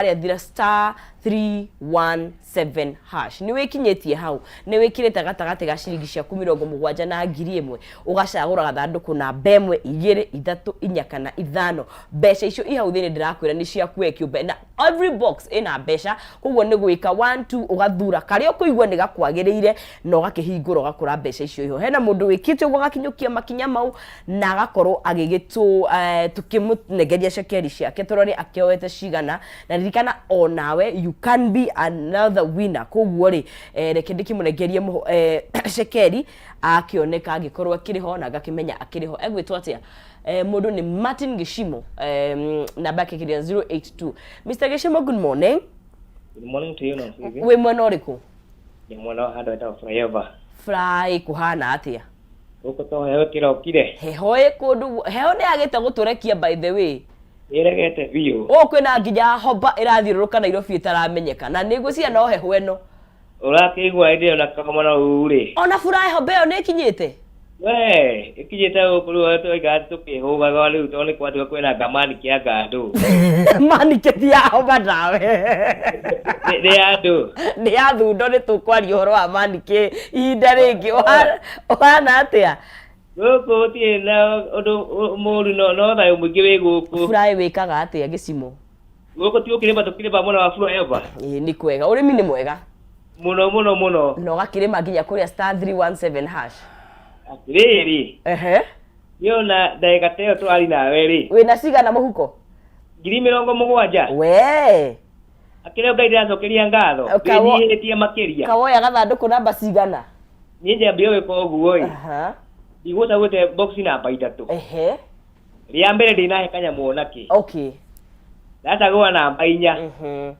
thira star 317 hash ni wikinyetie hau ni wikirete gatagate ga ciringi cia 70 na 1000 ugacagura gathanduku na bemwe 2 3 4 kana 5 besha icio ihau thini ndirakwira ni cia kuwe kiumbe na every box ina besha koguo ni gwika 1 2 ugathura karia kuigwa ni gakwagiriire na ugakihingura ugakura besha icio iho hena mundu wikite ugo gakinyukia makinya mau na gakorwo agigitu tukimunegeria shekeri ciake turori akioete cigana na ririkana onawe you can be another winner koguo ri reke ndikimunegerie shekeri akioneka agikorwo akiriho na gakimenya akiriho egwitwo atia mundu ni Martin Gishimo namba yake kiria 082 Mr. Gishimo, good morning. Good morning to you no. We mwana uriku? Ni mwana hado eta forever. Fly kuhana atia? Uko to heho kira okire. Heho ekundu heho ni agete guturekia by the way. Iregete biyo. Kwina nginya hoba irathiruruka Nairobi itaramenyeka na nigucia no heho eno. Urakigwa ide na kamana uri. Ona furahi hobe yo nekinyite. We, ikinyite ukuru watu igatu kihuga gwa riu toni kwatu kwina gamani kia gadu. Mani ketia hoba nawe. Ni andu. Ni athundo ni tukwari horo wa mani ke ihinda ringi ohana atia. Goko tie na odo muri no thayo mwingi wi guku. Furahi wikaga atia Gishimo? Goko ti ukirima tukirima mwana wa forever. Ni kwega urimi ni mwega. Muno. No gakirima nginya kuria star 317 hash. Riri. Yo na ndagika teyo twari nawe ri. Wina cigana muhuko? 70,000. We. Akire ngai ndacokeria ngatho. Ni tie makiria. Kawoya gathanduku namba cigana? Ni njambi we ko guo ri. Igota gute box namba 3. Ria mbere ndina he kanya muonaki. Okay. Ndacagwa namba 4.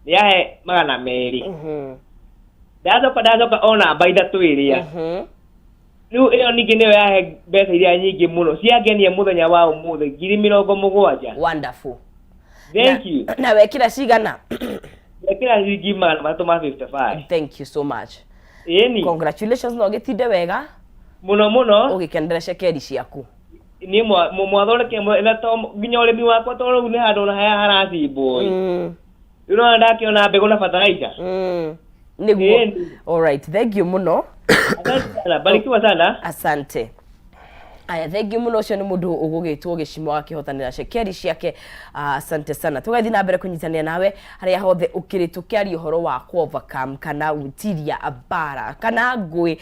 Niahe magana meri. Ndacoka ona namba 3 iria. Riu iyo ningi niyo yahe mbeca iria nyingi muno ciangenia muthenya wa umuthe 70,000. Wonderful. Thank you. Na wekira cigana? Wekira ciringi 55. Thank you so much. Eni. Congratulations no gitinde wega. Muno. Ugikendera shekeri ciaku. Ni mwathoreke na to nginya urimi wakwa to ru ni handu na haya haracimbo. Ino ndakiona mbegu na fertilizer. Niguo. All right, thank you muno. Barikiwa sana. Asante. Aya, thank you muno cio ni mundu ugugitwo Gishimo akihotanira shekeri ciake. Asante sana. Tugathi na mbere kunyitania nawe haria hothe ukiritu kiari uhoro wa overcome kana utiria abara kana ngui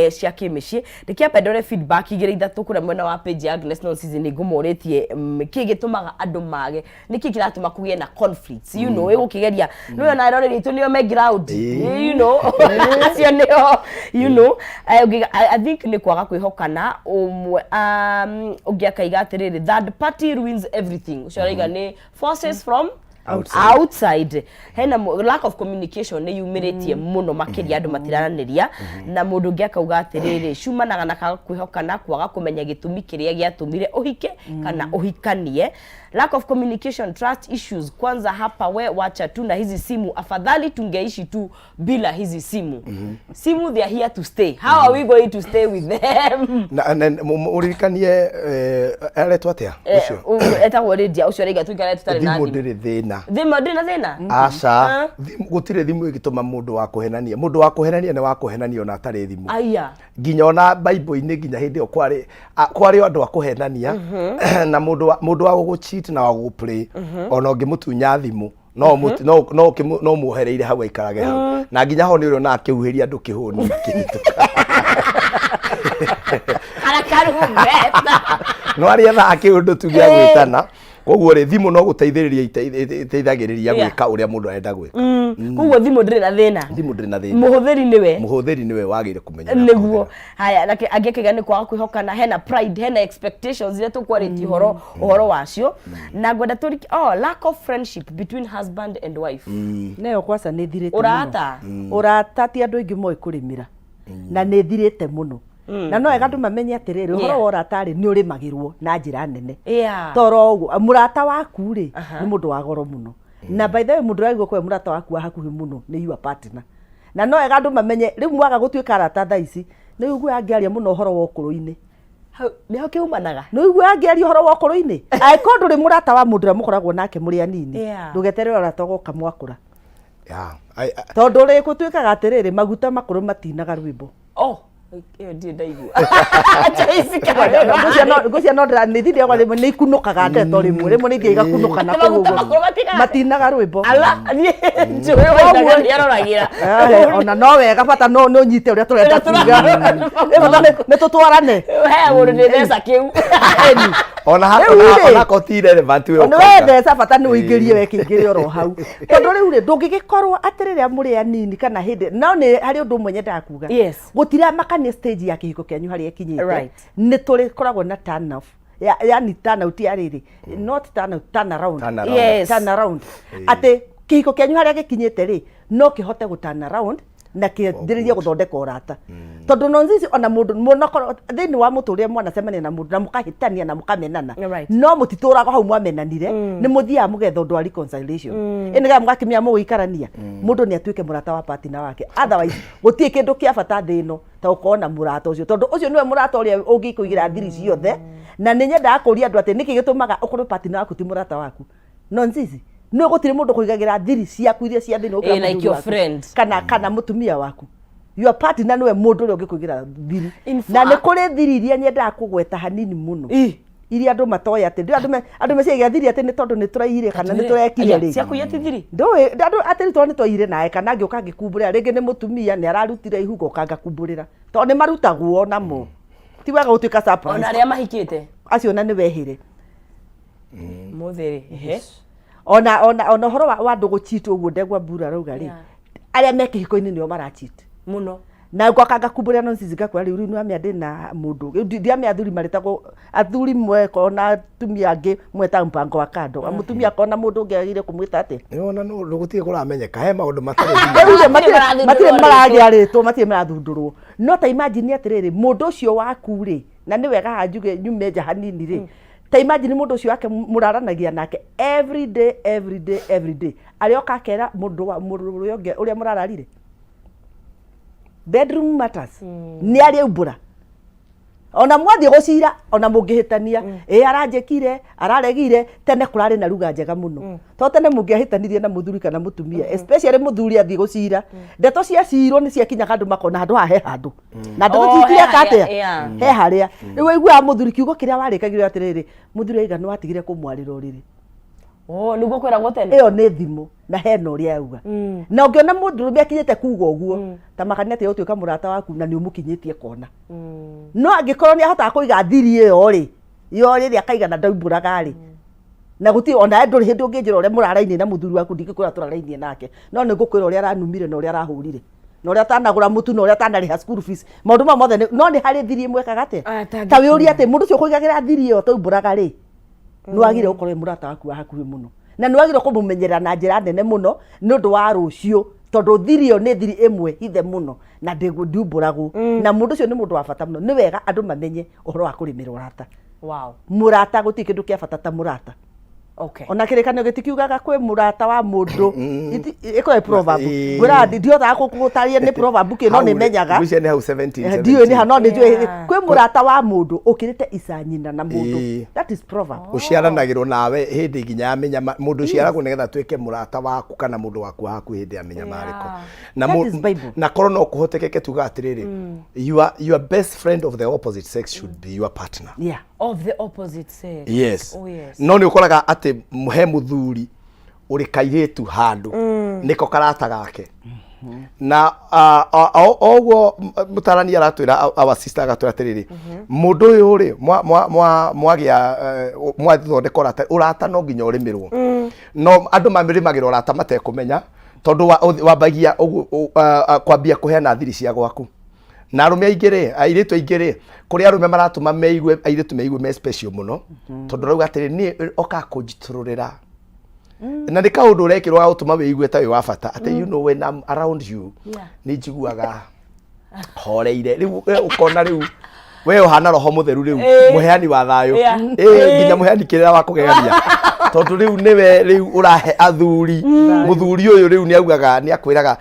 cia kimici ndikiambe ndore feedback igire ithatu kura mwena wa page ya Agnes no season ngumuritie kigitumaga andu mage niki kiratuma kugie na conflicts you know igukigeria no na rore ritu niyo me ground you know acio niyo you know I think ni kwaga kwihokana umwe ugiakaiga atiriri third party ruins everything ushariga ni forces from outside hena lack of communication ni yumiritie muno makiria andu matirananiria na mundu ngiakauga atiriri cumanaga na kwihokana kwaga kumenya gitumi kiria giatumire uhike kana uhikanie lack of communication, trust issues. Kwanza hapa we wacha tu na hizi simu, afadhali tungeishi tu bila hizi simu. Simu they are here to stay. How are we going to stay with them? Na urikanie eretwa atia ucio etagwo Lydia ucio riga tukare tutari na thimu ndiri thina thina aca gutire thimu igituma mundu wa kuhenania ni wa kuhenania ona atari thimu aya nginya ona bible-ini nginya hindi o kwari andu a kuhenania na mundu wa gucheat na wa gupray ona ngimutunya thimu no muhereire hau aikarage hau na nginya ho ni uri na akiuhiria andu kihuni makihituka no aria tha akiundu tugia gwitana koguo ri thimu no guteithiriria iteithagiriria gwika uria mundu arenda gwika koguo thimu ndiri na thina muhuthiri niwe wagire kumenya niguo haya nake agikiga ni kwa kwihokana hena pride hena expectations ile tukwariti horo wacio na gwenda turiki lack of friendship between husband and wife neyo kwasa ni thirite urata ti andu ingi moi kurimira na ni thirite muno na no ega mamenye atiriri uhoro wa ratari ni urimagirwo na njira nene toro uguo murata waku ri ni mundu wa goro muno na by the way mundu raigwo kwa murata waku hakuhi muno ni your partner na no ega mamenye riu mwaga gutuika rata tha ici ni uguo angiaria muno uhoro wa ukuru-ini Nĩ ho kiumanaga. No igua angiaria horo wa koro-ini. Ai ko nduri murata wa mundu mukoragwo nake muri anini. Ndugeterera ora togoka mwakura. Tondu ri gutwikaga atiriri maguta makuru matinaga rwimbo. Iyo ndiye ndaigua. Ngocia no ndra nĩ thithia kwa nĩ ikunukaga ndeto rimwe rimwe nĩ thiga kunuka na kuguo matinaga rwimbo ona no wega bata no nyite uria turenda kuga nĩ tutwarane he mũndũ nĩ theca kĩu ona ko ti relevant we ona we theca bata nĩ ũingĩrie we kĩingĩre oro hau tondũ rĩu rĩ ndũngĩgĩkorwo atĩrĩrĩa mũrĩ anini kana hĩndĩ no nĩ harĩ ũndũ ũmwe nyendaga kuga gũtira makania stage ya kĩhiko kĩanyu harĩa kinyĩte nĩ tũrĩ koragwo na turn off yani turn out ya rĩrĩ not turn out turn around turn around atĩ kĩhiko kĩanyu harĩa gĩkinyĩte rĩ no kĩhote gũ turn around na kĩambĩrĩrie gũthondeka ũrata tondũ nonzici ona mũndũ mũnokorwo thĩinĩ wa mũtũrĩre mwanacemania na mũndũ na mũkahĩtania na mũkamenana no mũtitũraga hau mwamenanire nĩ mũthiaga mũgetha ũndũ wa reconciliation nĩgetha mũgakĩmenya mũgũikarania mũndũ nĩ atuĩke mũrata wa partner wake otherwise gũtirĩ kĩndũ kĩa bata thĩ ĩno ta gũkorwo na mũrata ũcio tondũ ũcio nĩwe mũrata ũrĩa ũngĩkũigĩra thiri ciothe na nĩ nyendaga kũria andũ atĩ nĩkĩ gĩtũmaga ũkorwo partner waku ti mũrata waku nonzici no gũtirĩ mũndũ kũigagira thiri ciaku iria cia thĩinĩ ũkĩra like your friend kana mũtumia waku your partner nĩwe mũndũ ũrĩa ũngĩkũigira thiri na nĩ kũrĩ thiri iria nyendaga kũgweta hanini mũno iria andũ matoya atĩ andũ meciagia thiri atĩ nĩ tondũ nĩ tũraihire kana nĩ tũrekire rĩ ciakuia ti thiri ndũĩ andũ atĩ tondũ nĩ twaihire nawe kana ngĩũka ngĩkumbũrĩra rĩngĩ nĩ mũtumia nĩ ararutire ihuga ũkanga kumbũrĩra tondũ nĩ marutagwo namo ti wega gũtuĩka surprise ona arĩa mahikĩte acio na nĩ wehire mũthĩrĩ ona horo wa andũ gũcheat ũguo ndegwa mbura rauga rĩ arĩa me kĩhiko-inĩ nĩo maracheat mũno na ngokanga kumbũrĩra no ncinga kwa rĩu nĩ amĩa ndĩ na mũndũ ndiamĩa athuri marĩtagwo athuri mweko na atumia angĩ mweta mpango wa kando mũtumia akona mũndũ ũngĩ agire kũmwĩta atĩ nĩwona no gũtirĩ kũramenyeka he maũndũ matirĩ maragĩa rĩtwo matirĩ marathundũrwo no ta imagine atĩrĩrĩ mũndũ ũcio waku rĩ na nĩ wega hanjuge nyume nja hanini rĩ ta imagine mũndũ ũcio wake mũraranagia nake every day arĩoka akera mũndũ ũrĩa mũrararire bedroom matters nĩ arĩ umbũra ona mwathiĩ gũcira ona mũngĩhĩtania aranjĩkire araregire tene kũrarĩ na ruga njega mũno to tene mũngĩahĩtanirie na mũthuri kana mũtumia especially mũthuri athiĩ gũcira ndeto cia cirwo nĩ ciakinyaga andũ makona handũ haha he handũ na ndeto citireka atĩa he harĩa rĩu waiguaga mũthuri kiugo kĩrĩa warĩkagĩrwo atĩrĩrĩ mũthuri aiga nĩ watigire kũmwarĩra ũrĩrĩ nĩguo kwĩragwo tene ĩyo nĩ thimũ na hena ũrĩa auga na ũngĩona mũndũ ũrĩa akinyĩte kuga ũguo ta makania atĩ ũtuĩka mũrata waku na nĩ ũmũkinyĩtie kona no angĩkorwo nĩ ahotaga kũiga thiri ĩyo rĩ yo rĩrĩa akaiga na ndaumbũraga rĩ na gũtirĩ ona ndũrĩ hĩndĩ ũngĩnjĩra ũrĩa mũrarainie na mũthuri waku ndingĩkwĩra tũrarainie nake no nĩ ngũkwĩra ũrĩa aranumire na ũrĩa arahũrire na ũrĩa atanagũra mũtu na ũrĩa atanarĩha school fees maũndũ ma mothe no nĩ harĩ thiri ĩmwe kagate ta wĩũria atĩ mũndũ ũcio kũigagĩra thiri ĩyo taumbũraga rĩ nĩ wagire ũkorwo mũrata waku wa hakuhĩ mũno na nĩ wagire kũmũmenyerera na njĩra nene mũno nĩ ũndũ wa rũciũ tondũ thiri ĩyo nĩ thiri ĩmwe hithe mũno na ndiumbũragwo na mũndũ ũcio nĩ mũndũ wa bata mũno nĩ wega andũ mamenye ũhoro wa kũrĩmĩra ũrata mũrata gũtirĩ kĩndũ kĩa bata ta mũrata ona kĩrĩkanĩro gĩtikiugaga kwĩ mũrata wa mũndũ ĩkorwo proverb ngwĩra ndiotaga gũtarĩria nĩ proverb kĩno nĩ menyaga ndiũĩ nĩ no nĩ njũĩ kwĩ mũrata wa mũndũ ũkĩrĩte ica nyina na mũndũ that is proverb ũciaranagĩrwo nawe hĩndĩ nginya yamenya mũndũ ũciaragwo nĩgetha tuĩke mũrata waku kana mũndũ waku wa hakuhĩ hĩndĩ yamenya marĩko na korwo no kũhotekeke tuga atĩrĩrĩ your best friend of the opposite sex should be your partner of the opposite sex yes no nĩ ũkoraga atĩ he mũthuri ũrĩ kairĩtu handũ nĩko karata gake na oguo mũtarani aratwĩra our sister agatwĩra atĩrĩrĩ mũndũ ũyũ rĩ mwagĩa mwathondeka ũrata no nginya ũrĩmĩrwo no andũ marĩmagĩra ũrata matekũmenya tondũ wambagia kwambia kũheana thiri cia gwaku na arũme aingĩ rĩ airĩtu aingĩ rĩ kũrĩ arũme maratũma meigue airĩtu meigue me special mũno tondũ rauga atĩrĩ niĩ oka kũnjitũrũrĩra na nĩ kaũndũ ũrekĩrwo ga gũtũma wĩigue ta wĩ wa bata atĩ you know when I'm around you nĩ njiguaga horeire rĩu ũkona rĩu we ũhana roho mũtheru rĩu mũheani wa thayũ nginya mũheani kĩrĩra wa kũgegania tondu riu niwe riu urahe athuri muthuri uyu riu ni augaga ni akwiraga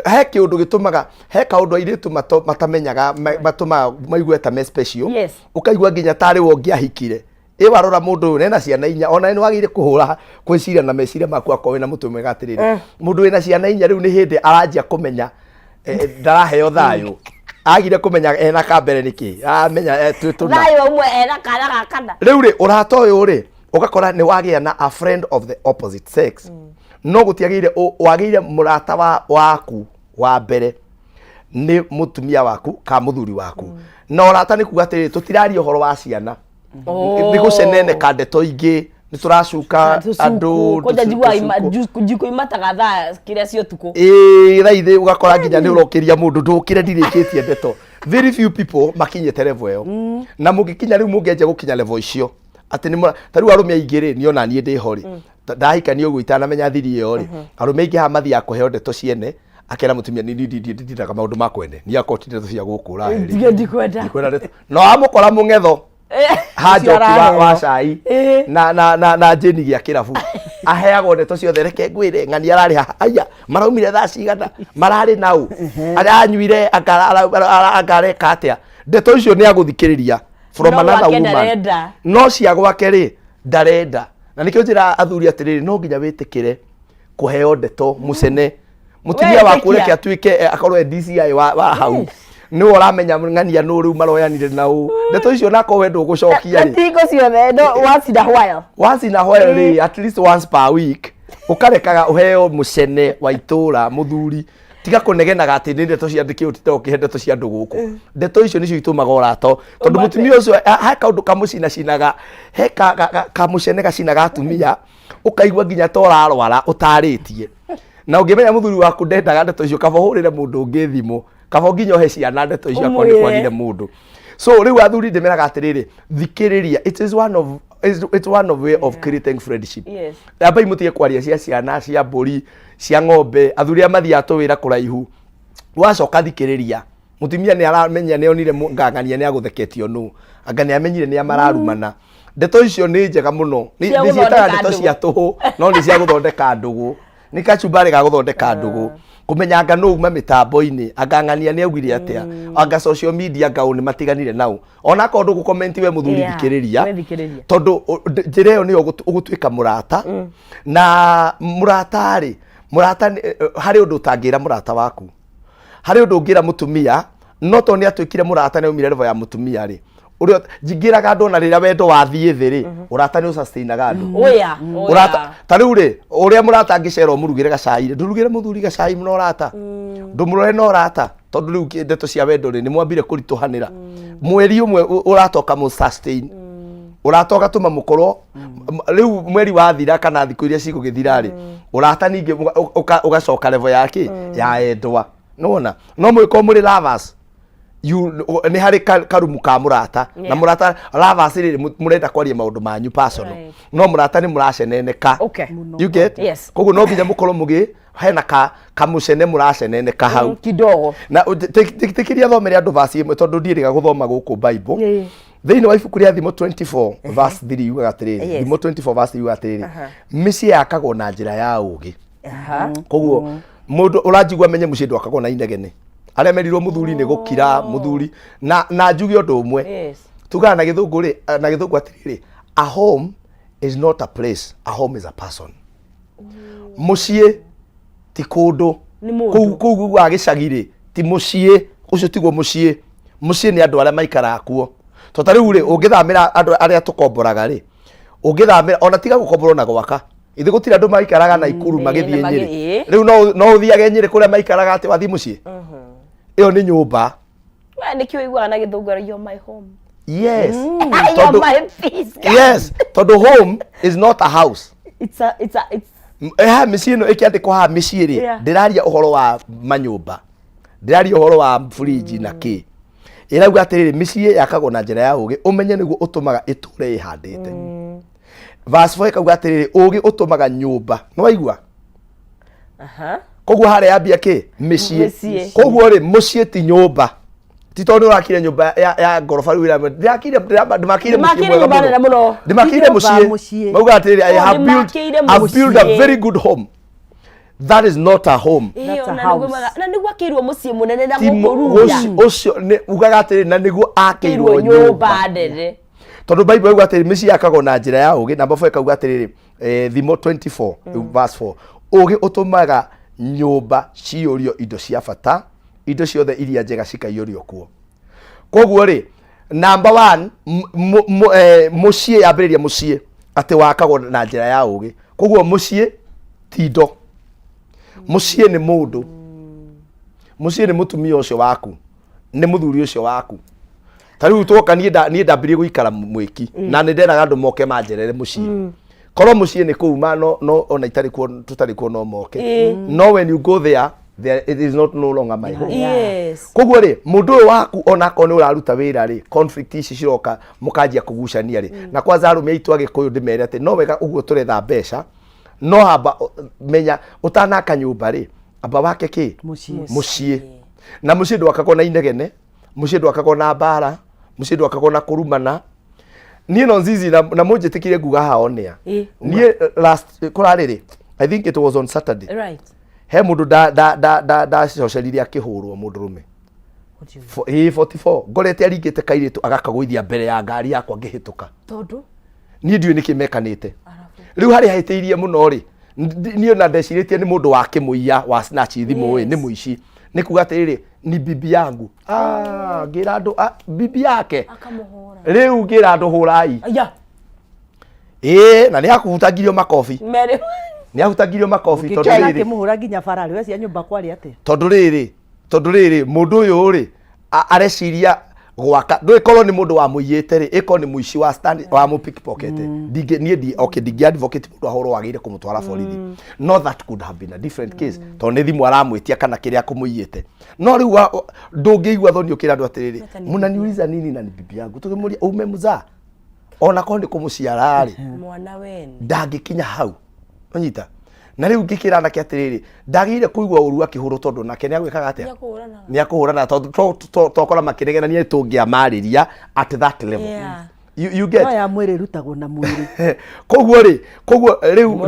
he kiundu gitumaga he kaundu airitu matamenyaga matuma maigueta me special ukaigua nginya tari wongiahikire warora mundu uyu nena ciana inya ona ni wagire kuhura kwiciria na meciria maku akowe na mutu mwega atiriri mundu wina ciana inya riu ni hindi aranjia kumenya ndaraheo thayo agire kumenya ena kambere niki amenya thayo umwe ena kana gakana riu ri urata uyu ri ugakora ni wagia na a friend of the opposite sex no gutiagire wagire murata waku wa mbere ni mutumia waku ka muthuri waku na urata ni kuga atiri tutirari uhoro wa ciana ni gucenene kandeto ingi ni turacuka andu koja jiko imataga thaa kiria cio tuku raithe ugakora nginya ni urokiria mundu ndukire ndirikitie ndeto very few people makinyete level yo na mugikinya riu mungeje gukinya level icio ati ni tariu arume aingire ni ona nie ndi hori ndahikania uguo itanamenya thiri iyo ri arume aingi ha mathia kuheo ndeto ciene akera mutumia ni ndindaga maundu makwende ni akotire ndeto cia gukura heri ndikwenda ndeto no amukora mungetho hajoki wa cai na jeni gia kirabu aheagwo ndeto ciothe reke ngwire ng'ani arari haha aya maraumire thaa cigana marari nau aranyuire akareka atia ndeto icio ni aguthikiriria from another woman no cia gwake ri ndarenda na nikio njira athuri atiriri no nginya witikire kuheo ndeto mucene mutumia waku reke atuike akorwe DCI wa hau ni uramenya ng'ania no riu maroyanire nau ndeto icio nako wendo gucokia ri tingo ciothe no once in a while ri at least once per week ukarekaga uheo mucene wa itura muthuri tiga kunegenaga ati ni ndeto cia ndiki utite ukihe ndeto cia andu guku ndeto icio nicio itumaga urato tondu mutumia ucio ha kaundu kamucina cinaga he kamucene gacinaga atumia ukaigua nginya torarwara utaritie na ungimenya muthuri waku ndendaga ndeto icio kaba hurire mundu ungi thimo kaba nginya uhe ciana ndeto icio akoni kwagire mundu so riu athuri ndemeraga atiriri thikiriria it's one of way of creating friendship aba imutige kwaria cia ciana cia mburi cia ng'ombe athuri amathia atwira kuraihu wacoka thikiriria mutumia ni aramenya ni onire ngangania ni agutheketio nu anga ni amenyire ni amararumana ndeto icio ni njega muno ni cietaga ndeto cia tuhu no ni cia guthondeka ndugu ni kachumbari ga guthondeka ndugu kumenya anga no uma mitambo-ini angangania ni augire atia anga social media ngao ni matiganire nau ona ko ndu comment we muthuri thikiriria tondu njira iyo ni ugutuika murata na murata hari undu utangira murata waku hari undu ungira mutumia no to ni atuikire murata ni umire level ya mutumia ri urio jingiraga andu na riria wendo wathie thi ri urata ni usustainaga andu urata tariu ri uria murata ngicero murugire gacai ndurugire muthuri gacai muno urata ndumurore no urata tondu riu ndeto cia wendo ri ni mwambire kurituhanira mweri umwe uratoka mu sustain uratoka tuma mukorwo riu mweri wathira kana thiku iria cigugithira ri urata ningi ugacoka level yake ya endwa nona no mwiko muri lovers ni hari karumu ka murata na murata lovers ri murenda kwaria maundu manyu personal no murata ni muraceneneka you get koguo no nginya mukorwo mugi hena kamucene muraceneneka hau kidogo na tikiria thomere andu verse imwe tondu ndiiriga guthoma guku Bible thiini wa ibuku ria Thimo 24 verse 3 yugaga atiriri Thimo 24 verse yugaga atiriri micii yakagwo na njira ya ugi koguo mundu uranjigua menye mucii ndwakagwo na inegene aria merirwo muthuri ni gukira muthuri na njuge undu umwe tugaga na githungu atiriri a home is not a place, a home is a person. Mucii ti kundu kuu gwa gicagiri ti mucii ucio tiguo mucii mucii ni andu aria maikara kuo to tariu ri ungithamira andu aria tukomboraga ri ungithamira ona tiga gukomborwo na gwaka ithi gutira andu maikaraga na ikuru magithie Nyeri riu no uthiage Nyeri kuria maikaraga ati wathi mucii iyo ni nyumba we ni kio igwa na githungura yo my home. Yes. My peace. Yes. Todo home is not a house. It's micii no ikiandikwo ha micii ri ndiraria uhoro wa manyumba ndiraria uhoro wa fridge na ki irauga atiriri micii yakagwo na njira ya ugi umenye niguo utumaga iture ihandite verse 4 kauga atiriri ugi utumaga nyumba no waigua koguo hare yambia ki micii koguo ri mucii ti nyumba ti tondu urakire nyumba ya ngorofa riu ira ndirakire ndimakire muciĩ mauga atĩrĩrĩ I have built a very good home. That is not a home. That's a house. Na niguo akirwo muciĩ munene na gukuruya ucio nĩ ugaga atĩrĩrĩ na niguo akirwo nyumba ndene. Tondu Bible yuga atĩrĩrĩ mĩciĩ yakagwo na njĩra ya ũgĩ. Number 4 kauga atĩrĩrĩ Thimo 24 verse 4 ũgĩ ũtũmaga nyumba ciyũrio indo cia bata, indo ciothe iria njega cikaiyũrio kuo. Koguo ri number 1 muciĩ yambĩrĩria muciĩ atĩ wakagwo na njĩra ya ũgĩ. Koguo muciĩ ti indo. Muciĩ nĩ mũndũ. Muciĩ nĩ mũtumia ũcio waku, nĩ mũthuri ũcio waku. Ta rĩu twoka niĩ ndambirie gũikara mwĩki na nĩ ndenaga andũ moke manjerere muciĩ. Korwo muciĩ nĩ kuuma no ona tutarĩ kuo no moke. No when you go there it is not no longer my home. Yes. Koguo ri mundu ũyũ waku ona ko nĩ ũraruta wĩra ri conflict ici ciroka mukanjia kugucania ri na kwanza arume aitu agĩkũyũ ndĩmere atĩ no wega ũguo tũretha mbeca no hamba menya utanaka nyumba ri amba wake ki muciĩ na muciĩ ndwakagwo na inegene, muciĩ ndwakagwo na mbara, muciĩ ndwakagwo na kurumana. Niĩ no nzizi na mũnjĩtĩkire nguga haonea niĩ last kũrarĩrĩ I think it was on Saturday, right, he mundu da coceririe akĩhũrwo mũndũrũme 44 ngorete aringĩte kairĩtu agakagũithia mbere ya ngari yakwa ngĩhĩtũka tondu niĩ ndiũĩ nĩkĩ mekanĩte. Rĩu harĩ hahĩtĩirie mũno rĩ niĩ ona ndecirĩtie nĩ mũndũ wa kĩmũiya wa snatch thimũ ĩ nĩ mũici nĩ kuga atĩrĩrĩ ni bibi yangu ngĩra andũ bibi yake akamuhũra rĩu ngĩra andũ hũrai na nĩ akũhutagirio makobi nĩ ahutagirio makobi tondu rĩrĩ akĩmuhũra nginya barari we cia nyumba kwari atĩa tondu rĩrĩ mũndũ ũyũ rĩ areciria gwaka ndũĩkorwo nĩ mũndũ wa mũiyĩte rĩ ĩkorwo nĩ mũici wa mu pickpocket ndingĩ advocate mũndũ ahũrwo wagĩrĩire kũmũtwara borithi. No that could have been a different case tondu nĩ thimũ aramwĩtia kana kĩrĩa akũmũiyĩte. No rĩu ndũngĩigua thoni ũkĩra andũ atĩrĩrĩ mnaniuliza nini na ni bibi yangu tũkĩmũria ume mzaa ona ko nĩ kũmũciara rĩ mwana wene ndangĩkinya hau ũnyita na rĩu ngĩkĩra nake atĩrĩrĩ ndagĩrĩire kũigua ũru akĩhũrwo tondu nake nĩ agwĩkaga atĩa nĩ akũhũrana tondu tokora makĩnegenania tũngĩamarĩria at that level. You get no ya mwĩrĩ rutagwo na mwĩrĩ. Koguo rĩu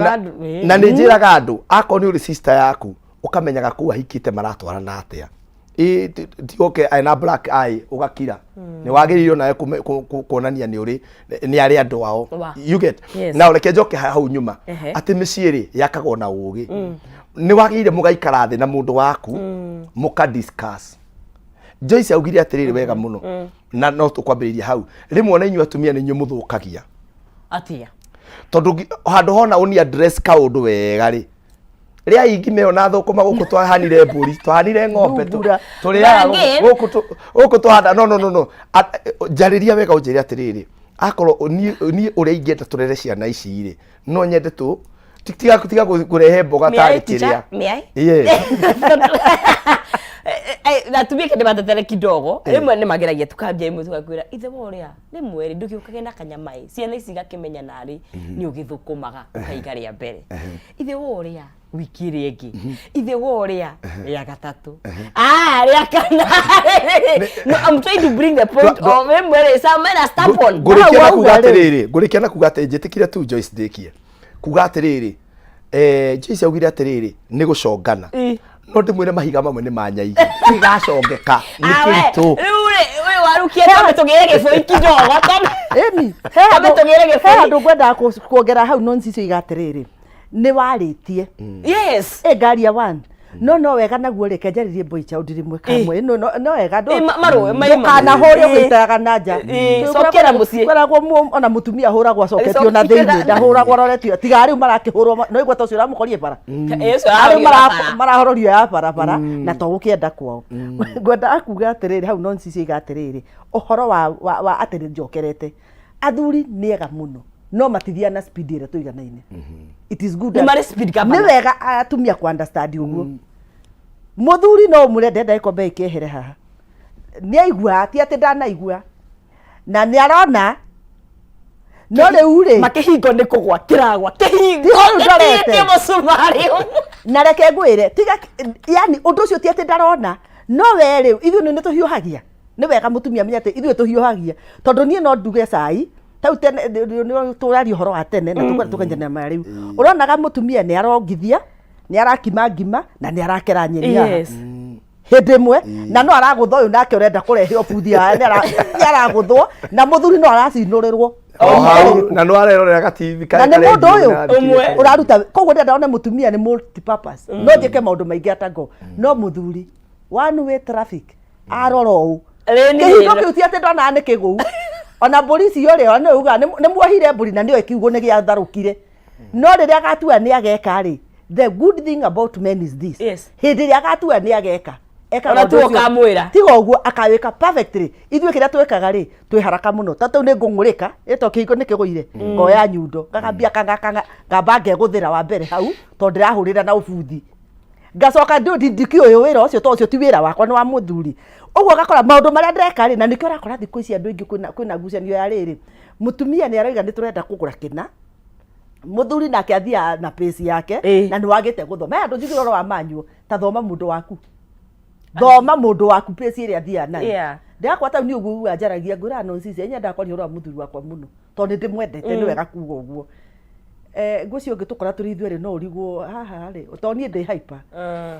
na nĩ njĩraga andũ akorwo nĩ ũrĩ sister yaku ũkamenyaga kũu ahikĩte maratwarana atĩa tioke ena black eye ugakira ni wagiririo nawe kuonania ni uri ni ari andu ao you get na ureke njoke hau nyuma ati mĩciĩ ri yakagwo na ugi ni wagirire mugaikara thi na mundu waku muka discuss. Joyce augire atiriri wega muno na no tukwambiriria hau rimwe na inyu atumia ni nyu muthukagia atia tondu handu hona uni address kaundu wega ri ria ingi meona thukuma guku twahanire mburi twahanire ng'ombe turiaga guku twahanda no njariria wega unjire atiriri akorwo ni uria ingenda turere ciana ici ri no nyende tu tiga kurehe mboga tari kiria na tumie kende matetele kidogo rimwe ni mageragia tukambia imwe tukakwira ithe woria ni mweri ndukiukage na kanyamai ciana ici gakimenya nari ni ugithukumaga ukaigaria mbere ithe woria wiki ringi ithe woria ya gatatu ria kana no I'm trying to bring the point of memory some men are stubborn ngurikia na kuga ati njitikire tu Joyce ndikie kuga atiriri Joyce augire atiriri ni gucongana no ndimwire mahiga mamwe ni manyai igacongeka nikiritu we warukie tabe tugire giboi kidogo eni he andu ngwenda kuongera hau no nzicio igatiriri ni waritie yes ngari ya one no wega naguo reke njaririe mboicha undiri mwe kamwe no wega ndo maroe kana horio gwitaga nanja sokera mucie kweragwo ona mutumia huragwo acoketio na thiini ndahuragwo roretio tiga riu marakihurwo no igwa tocio ramukorie bara ari marahororio ya barabara na to gukienda kwao ngwenda akuga atiriri hau no nzicio igatiriri uhoro wa atiri njokerete athuri niega muno no matithia na speed ire tuiganaine it is good ni wega atumia ku understand uguo muthuri no murende ndaikombe ikihere haha ni aigua ati ati ndanaigua na ni arona no riu ri makihingo ni kugwa kiragwa kihingo ndorete musumari na reke ngwire tiga yani undu ucio ti ati ndarona no we riu ithu ni tuhiuhagia nĩ wega mũtumia menya atĩ ithuĩ tũhiũhagia tondũ niĩ no nduge cai tau tene tũraria ũhoro wa tene na tũkenjana ma rĩu ũronaga mũtumia nĩ arongithia nĩ arakima ngima na nĩ arakera nyeni haha hĩndĩ ĩmwe na no aragũtha ũyũ nake ũrenda kũrehe obuthi haha nĩ aragũthwo na mũthuri no aracinũrĩrwo na no arerorera gativi na nĩ mũndũ ũyũ ũmwe ũraruta koguo ndĩrenda one mũtumia nĩ multi purpose no njĩke maũndũ maingĩ atango no mũthuri one way traffic arora ũũ kĩhingo kĩu ti atĩ ndonaga nĩ kĩgũu ona polisi ũrĩa nĩ uga nĩ muohire mbũri na nĩo kiugo nĩ gĩatharũkire no rĩrĩa agatua nĩ ageka rĩ the good thing about men is this hĩndĩ ĩrĩa agatua nĩ ageka ona tu okamwĩra tiga ũguo akawĩka perfectly ithuĩ kĩrĩa twĩkaga rĩ twĩ haraka mũno tatu nĩ ngũng'ũrĩka ĩto kĩhingo nĩ kĩgũire ngoya nyundo ngakambia ngamba ngegũthĩra wa mbere hau tondũ ndĩrahũrĩra na ũbuthi ngacoka ndikĩ ũyũ wĩra ũcio to ũcio ti wĩra wakwa nĩ wa mũthuri ũguo gakora maũndũ marĩa ndĩreka rĩ na nĩkĩo ũrakora thikũ ici andũ aingĩ kwĩna ngucanio ya rĩrĩ mũtumia nĩ arauga nĩ tũrenda kũgũra kĩna mũthuri nake athiaga na pace yake na nĩ wagĩte gũthoma andũ njiguĩra ũhoro wa manyuo ta thoma mũndũ waku thoma mũndũ waku pace ĩrĩa athiaga nayo ndakwa tau nĩ ũguo njaragia ngũra nonsense nyenda kwaria ũhoro wa mũthuri wakwa mũno tondũ ndĩmwendete nĩ wega kuuga ũguo ngũcio ũngĩtũkora tũrĩ ithuĩ no ũrigwo haha rĩ to niĩ ndĩ hyper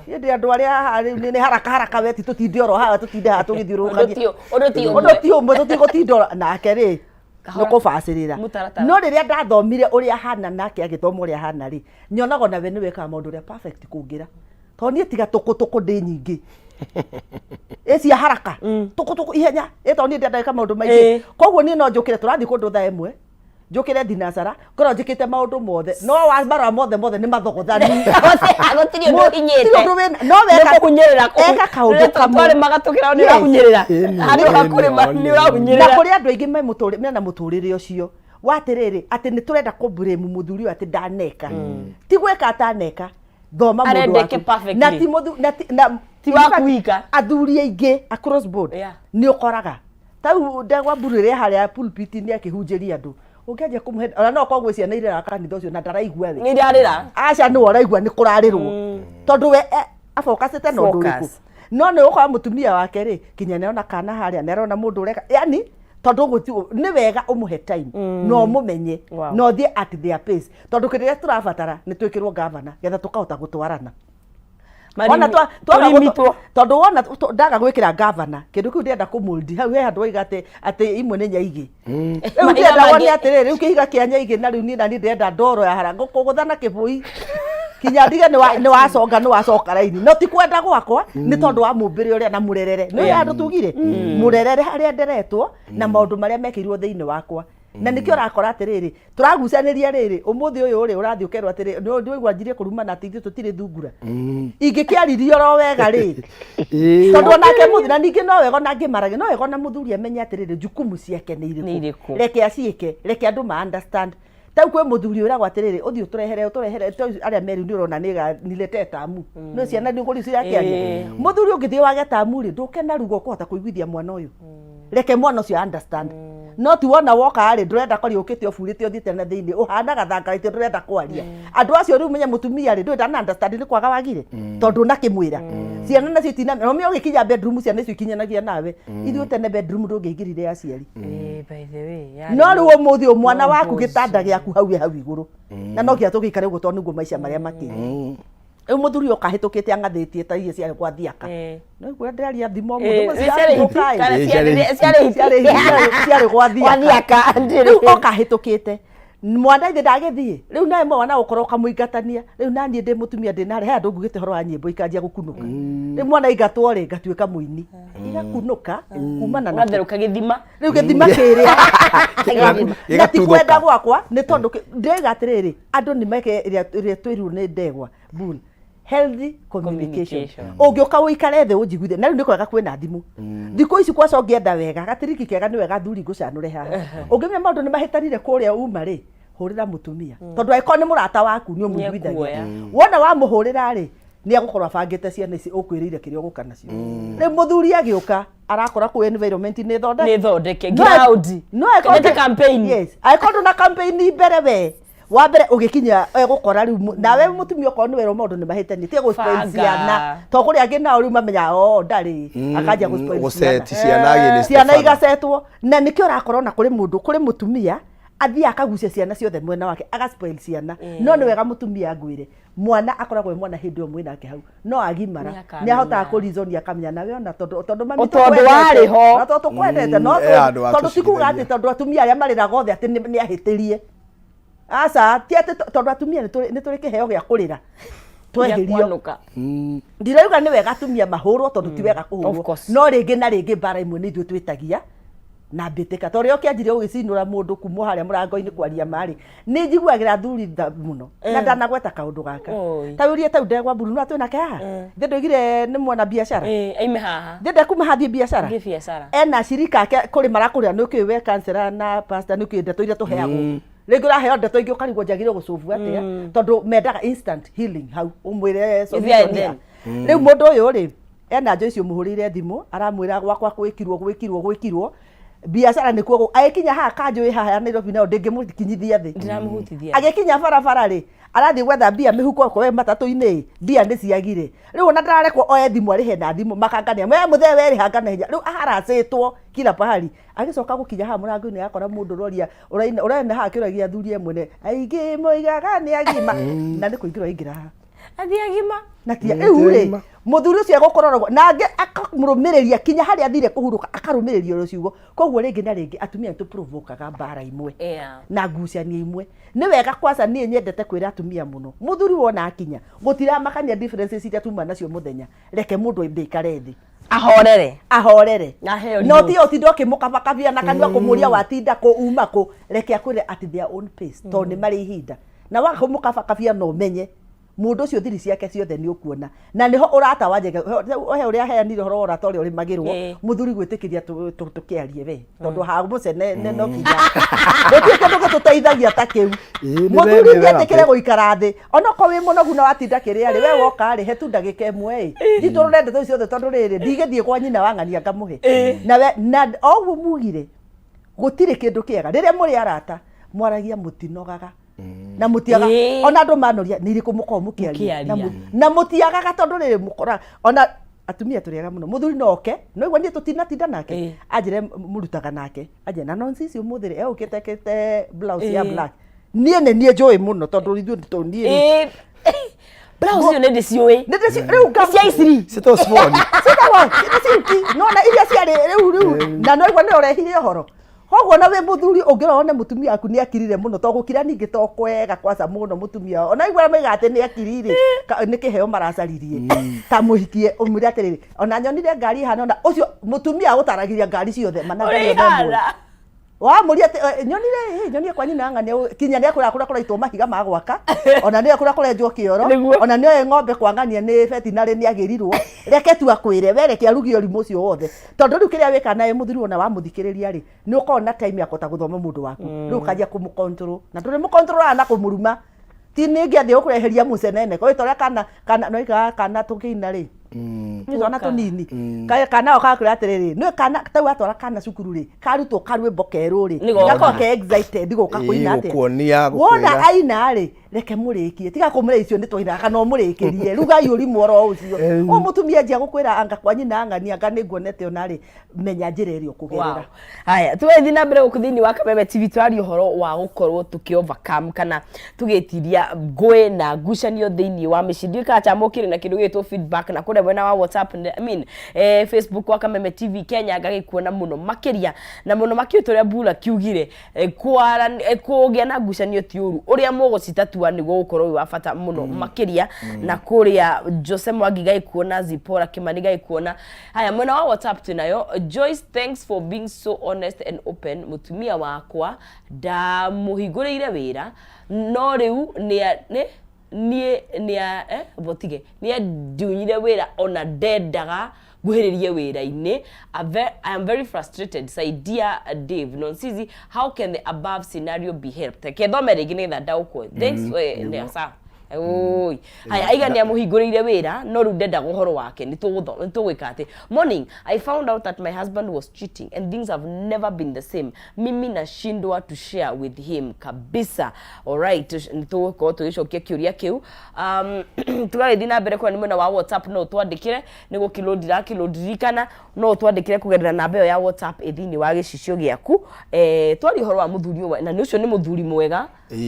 ndĩ andũ arĩa haha rĩ nĩ haraka weti tũtinde oro haha tũtinde haha tũgĩthiũrũrũkania ũndũ ti ũmwe tũtigũtinda nake rĩ nĩ kũbacĩrĩra no rĩrĩa ndathomire ũrĩa hana nake agĩthoma ũrĩa hana rĩ nyonaga na we nĩ wekaga maũndũ ũrĩa perfect kũngĩra to niĩ tiga tũkũ ndĩ nyingĩ cia haraka tũkũ ihenya to niĩ ndĩndeka maũndũ maingĩ koguo niĩ no njũkĩre tũrathiĩ kũndũ thaa ĩmwe njũkĩre thinacara ngorwo njĩkĩte maũndũ mothe no wa mara mothe nĩ mathogothani gũtirĩ ũndũ hinyĩte no weka kunyĩrĩra eka kaũndũ kamwe magatũkĩra nĩ ũrahunyĩrĩra harĩ ũrakũrĩma nĩ ũrahunyĩrĩra na kũrĩ andũ aingĩ mena mũtũrĩre ũcio watirĩrĩ atĩ nĩ tũrenda kũblame mũthuri ũyũ atĩ ndaneka ti gwĩka ataneka thoma mũndũ waku na ti ti wakuika athuri aingĩ across board nĩ ũkoraga tau ndegwa mburĩre harĩa pulpit nĩ akĩhunjĩria andũ ũngĩanjia kũmũhe ona no kogwĩ ciana irĩra kanitha ũcio na ndaraigua thĩ nĩ irarĩra aca nĩ ũraigua nĩ kũrarĩrwo tondũ we afocusĩte na ũndũ ũrĩkũ no nĩ ũkora mũtumia wake rĩ kinya nĩ ona kana harĩa nĩ arona mũndũ ũreka yani tondũ nĩ wega ũmũhe time no mũmenye no thiĩ at their pace tondũ kĩrĩa tũrabatara nĩ twĩkĩrwo gavana getha tũkahota gũtwarana tondũ wona ndaga gwĩkĩra gavana kĩndũ kĩu ndĩrenda kũmũldi hau he handũ waiga atĩ imwe nĩ nyaigĩ rĩu ndĩrenda wone atĩrĩrĩ rĩu kĩhiga kĩa nyaigĩ na rĩu niĩ ndĩrenda ndoro ya haranga kũgũthana kĩbũi kinya ndige nĩ wacoka raini no ti kwenda gwakwa nĩ tondũ wa mũmbĩre ũrĩa na mũrerere nĩ andũ tugire mũrerere harĩa nderetwo na maũndũ marĩa mekĩirwo thĩinĩ wakwa na nĩkĩo ũrakora atĩrĩrĩ tũragucanĩria rĩrĩ ũmũthĩ ũyũ rĩ ũrathiĩ ũkerwo atĩrĩ nĩ ũigua njirie kũrumana atĩ ithuĩ tũtirĩ thungura ingĩkĩaririo ro wega rĩ tondũ onake mũthuri na ningĩ no wega ona ngĩmaragia no wega ona mũthuri amenye atĩrĩrĩ jukumu ciake nĩ irĩkũ reke aciĩke reke andũ ma understand tau kwĩ mũthuri ũragwo atĩrĩrĩ ũthiĩ ũtũrehere arĩa meri nĩ ũrona nĩlete tamu no ciana nĩ ngũri cirakĩaria mũthuri ũngĩthiĩ wage tamu rĩ ndũkena rugo kũhota kũiguithia mwana ũyũ reke mwana ũcio understand no ti wona woka rĩ ndũrenda kwaria ũkĩte ũburĩte ũthiĩte na thĩinĩ ũhanaga thangarĩte ndũrenda kwaria andũ acio rĩu menye mũtumia rĩ ndũrenda na understand nĩ kwaga wagire tondũ nakĩmwĩra ciana nacio itina no mĩo gĩkinya bedroom ciana icio ikinyanagia nawe ithuĩ tene bedroom ndũngĩingĩrire aciari by the way no rĩu ũmũthĩ mwana waku gĩtanda gĩaku hau igũrũ na no gĩa tũgĩikare ũguo tondũ nĩguo maica marĩa makĩrĩ rĩu mũthuri ũkahĩtũkĩte ang'athĩtie ta iria ciarĩ kwa thiaka no iguo ndĩraria thimo mũndũ ciarĩ gwa thiaka rĩu ũkahĩtũkĩte mwana ithe ndagĩthiĩ rĩu nawe mwana gũkorwo ũkamũingatania rĩu naniĩ ndĩ mũtumia ndĩnarĩ he andũ ngugĩte horo wa nyĩmbo ikanjia gũkunũka rĩu mwana ingatwo rĩ ngatuĩka mũini igakunũka kumana na watherũka gĩthima rĩu gĩthima kĩrĩa na ti kwenda gwakwa nĩ tondũ ndĩrauga atĩrĩrĩ andũ nĩ meke ĩrĩa twĩrirwo nĩ ndegwa bun healthy communication ũngĩũka ũikare thĩ ũnjiguithie na rĩu nĩ kwega kwĩna thimũ thikũ ici kwaca ũngĩenda wega gatiriki kega nĩ wega thuri ngũcanũre haha ũngĩmenya maũndũ nĩ mahĩtanire kũrĩa uma rĩ hũrĩra mũtumia tondũ angĩkorwo nĩ mũrata waku nĩ ũmũiguithagia wona wamũhũrĩra rĩ nĩ agũkorwo abangĩte ciana ici ũkwĩrĩire kĩrĩa ũgũka nacio rĩu mũthuri agĩũka arakora kũ environment nĩ thondeke ground no campaign yes angĩkorwo na campaign mbere we wa mbere ugikinya gukora riu nawe mutumia ko niwe maundu ni mahitani tie go spoil ciana to kuri angi nao riu mamenya ndari akajia go spoil ciana igasetwo na nikio rakorwo na kuri mundu kuri mutumia athi akagucia ciana ciothe mwena wake agaspoil ciana no ni wega mutumia ngwire mwana akoragwo mwana hindi omwe nake hau no agimara ni ahota ku reason akamenya nawe ona tondu mami to wari ho na to kwendete no tondu tikuga ati tondu atumia aria marira gothe ati ni ahitirie asa ti ati tondu atumia ni turi kiheo gia kurira twehirio ndirauga ni wega atumia mahurwo tondu ti wega kuhurwo no ringi na ringi bara imwe ni ithu twitagia na mbiteka torio kianjire ugicinura mundu kumo haria murango-ini kwaria mari ni njiguagira thuri muno na ndanagweta kaundu gaka tayurie tau ndegwa mburu no atwina ka ndegire ni mwana biashara aime haha ndende kuma hathie biashara ena shirika ke kuri marakuria no kiwe kansera na pastor no kiwe ndeto iria tuheagwo rĩngĩ ũraheo ndeto ingĩ ũkarigwo njagĩrĩirwo gũcũbu atĩa tondũ mendaga instant healing hau ũmwĩre solution rĩu mũndũ ũyũ rĩ ena Joyce ũmũhũrĩire thimũ aramwĩra gwakwa gwĩkirwo biashara nĩ kuo agĩkinya haha kanjũĩ haha Nairobi nayo ndĩngĩmũkinyithia thĩ ndiramũhutithia agĩkinya barabara rĩ arathiĩ gwetha mbia mĩhuko ko we matatũ-inĩ mbia nĩ ciagire rĩu ona ndarekwo oe thimũ arĩhe na thimũ makangania we mũthee werĩ hangana hinya rĩu aharacĩtwo kila pahali agĩcoka gũkinya haha mũrango-inĩ akora mũndũ ũroria ũrena haha kĩũragia athuri mwene aingĩ moigaga nĩ agima na nĩ kũingĩra aingĩra haha athi agima na tia rĩu rĩ muthuri ũcio egũkororwo nangĩ akamũrũmĩrĩria kinya harĩa athire kũhurũka akarũmĩrĩria ũrĩa ciugo koguo rĩngĩ na rĩngĩ atumia nĩtũprovokaga mbara imwe na ngucanio imwe nĩ wega kwanza niĩ nyendete kwĩra atumia mũno muthuri wona akinya gũtiramakania differences iria tuma nacio mũthenya reke mũndũ ndĩikare thĩ ahorere no ti ũtinda ũkĩmũkabakabia na kanua kũmũria watinda kũ uma kũ reke akwĩre at their own pace tondũ nĩ marĩ ihinda na waga kũmũkabakabia no menye mundu ucio thiri ciake ciothe ni ukuona na niho urata wajega he uria heanire horo ora tori uri magirwo muthuri gwitikiria tukiarie we tondu ha mucene no kinya gutie kindu tuteithagia ta kiu muthuri ngetikire guikara thi ona ko wi munogu na watinda kiria ri we woka ri he tu ndagika imwe jitu rurende tu ciothe tondu riri ndigithie kwa nyina wangania ngamuhe na we na ogu mugire gutire kindu kiega riria muri arata mwaragia mutinogaga na mutiaga ona andu manoria nĩ irĩkũ mũkorwo mũkĩaria na mutiagaga tondũ rĩrĩ mũkora ona atumia tũrĩaga mũno mũthuri no oke no igua niĩ tũtinatinda nake anjĩre mũrutaga nake anjĩre na nonsi ici ũmũthĩ rĩ ũkĩtekete blouse ya black niĩ nĩ niĩ njũĩ mũno tondũ ithuĩ tũniĩ blouse icio nĩ ndĩciũĩ rĩu cia iciri citosboni no na iria ciarĩ rĩu na no igua nĩ ũrehire ũhoro koguo na we muthuri ungirone mutumia aku ni akirire muno to gukira ningi to kwega kwanza muno mutumia ona igwa maiga ati ni akirire ni kiheo maracaririe ta muhikie umuri atiriri ona nyonire ngari hana ona ucio mutumia utaragiria ngari ciothe managario namwe wa muri ati nyonire kwa nyina ng'ania kinya ni akura itwo mahiga magwaka ona ni akura njwo kioro ona ni ng'ombe kwang'ania ni veterinary ni agirirwo reke tu akwire wereke arugi ũrimũ ũcio wothe tondu riu kiria wika naye muthuri ona wamuthikiriria ri ni ukorwo na time ya kota guthoma mundu waku riu kajia kumukontrol na nduri mukontrol na kumuruma ti ni ngiathi ukureheria mucenene kwa itoria kana no kana tukina ri nizona tunini kana okakura atiriri no kana tau atwara kana cukuru ri karutwo karwe bokeru ri gako ke excited guka kuina ati wona aina ri reke murikie tiga kumure icio ni twaira kana murikirie ruga yuri mworo ucio o mutumia njia gukwira anga kwa nyina ng'ania anga ni nguonete ona ri menya njira irio kugerera haya tugethi na mbere gukuthini wa Kameme TV twari uhoro wa gukorwo tuki overcome kana tugetiria ngwe na ngucanio thiini wa micindi ka chamukire na kindu gitwo feedback na kure mwena wa WhatsApp Facebook wa Kameme TV Kenya ngagikuona muno makiria na muno makiutoria bula kiugire kugia na ngucanio ti uru uria mugucitatua ni gukorwo wa bata muno makiria na kuria Jose Mwangi gaikuona Zipora Kimani gaikuona haya mwena wa WhatsApp tunayo Joyce thanks for being so honest and open mutumia wakwa da muhiguriire wira no riu ni botige ni dunyire wira ona dendaga guhiririe wira-ini I am very frustrated Saidia Dave Nonsizi how can the above scenario be helped ke thome rigi ni tha dauko thanks nesa oi haya aiga ni amuhinguriire wira no ru ndenda guhoro wake ni tugwika ati morning I found out that my husband was cheating and things have never been the same mimi nashindwa to share with him kabisa alright ni tuko tugicokia kiuria kiu tugathi na mbere kwa ni mwena wa WhatsApp no twandikire ni gukilondirikana no twandikire kugerera namba yo ya WhatsApp ethini wa gicicio giaku twari horo wa muthuri we na ni ucio ni muthuri mwega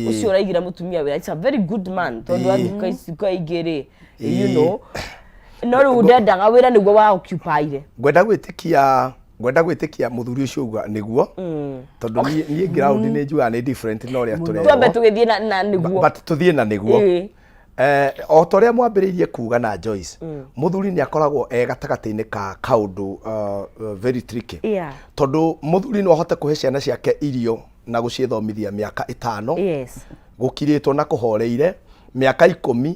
ucio uraigira mutumia we it's a very good man tondu anduka icika igiri you know no ru ndendaga wira niguo wa occupy ngwenda gwitikia muthuri ucio uga niguo tondu nie ground ni njuga ni different no ria turego twambe tugithie na niguo but tuthie na niguo o toria mwambiririe kuga na Joyce muthuri ni akoragwo gatagati-ini ka kaundu very tricky tondu muthuri no ahote kuhe ciana ciake irio na guciethomithia miaka 5 gukiritwo na kuhoreire miaka 10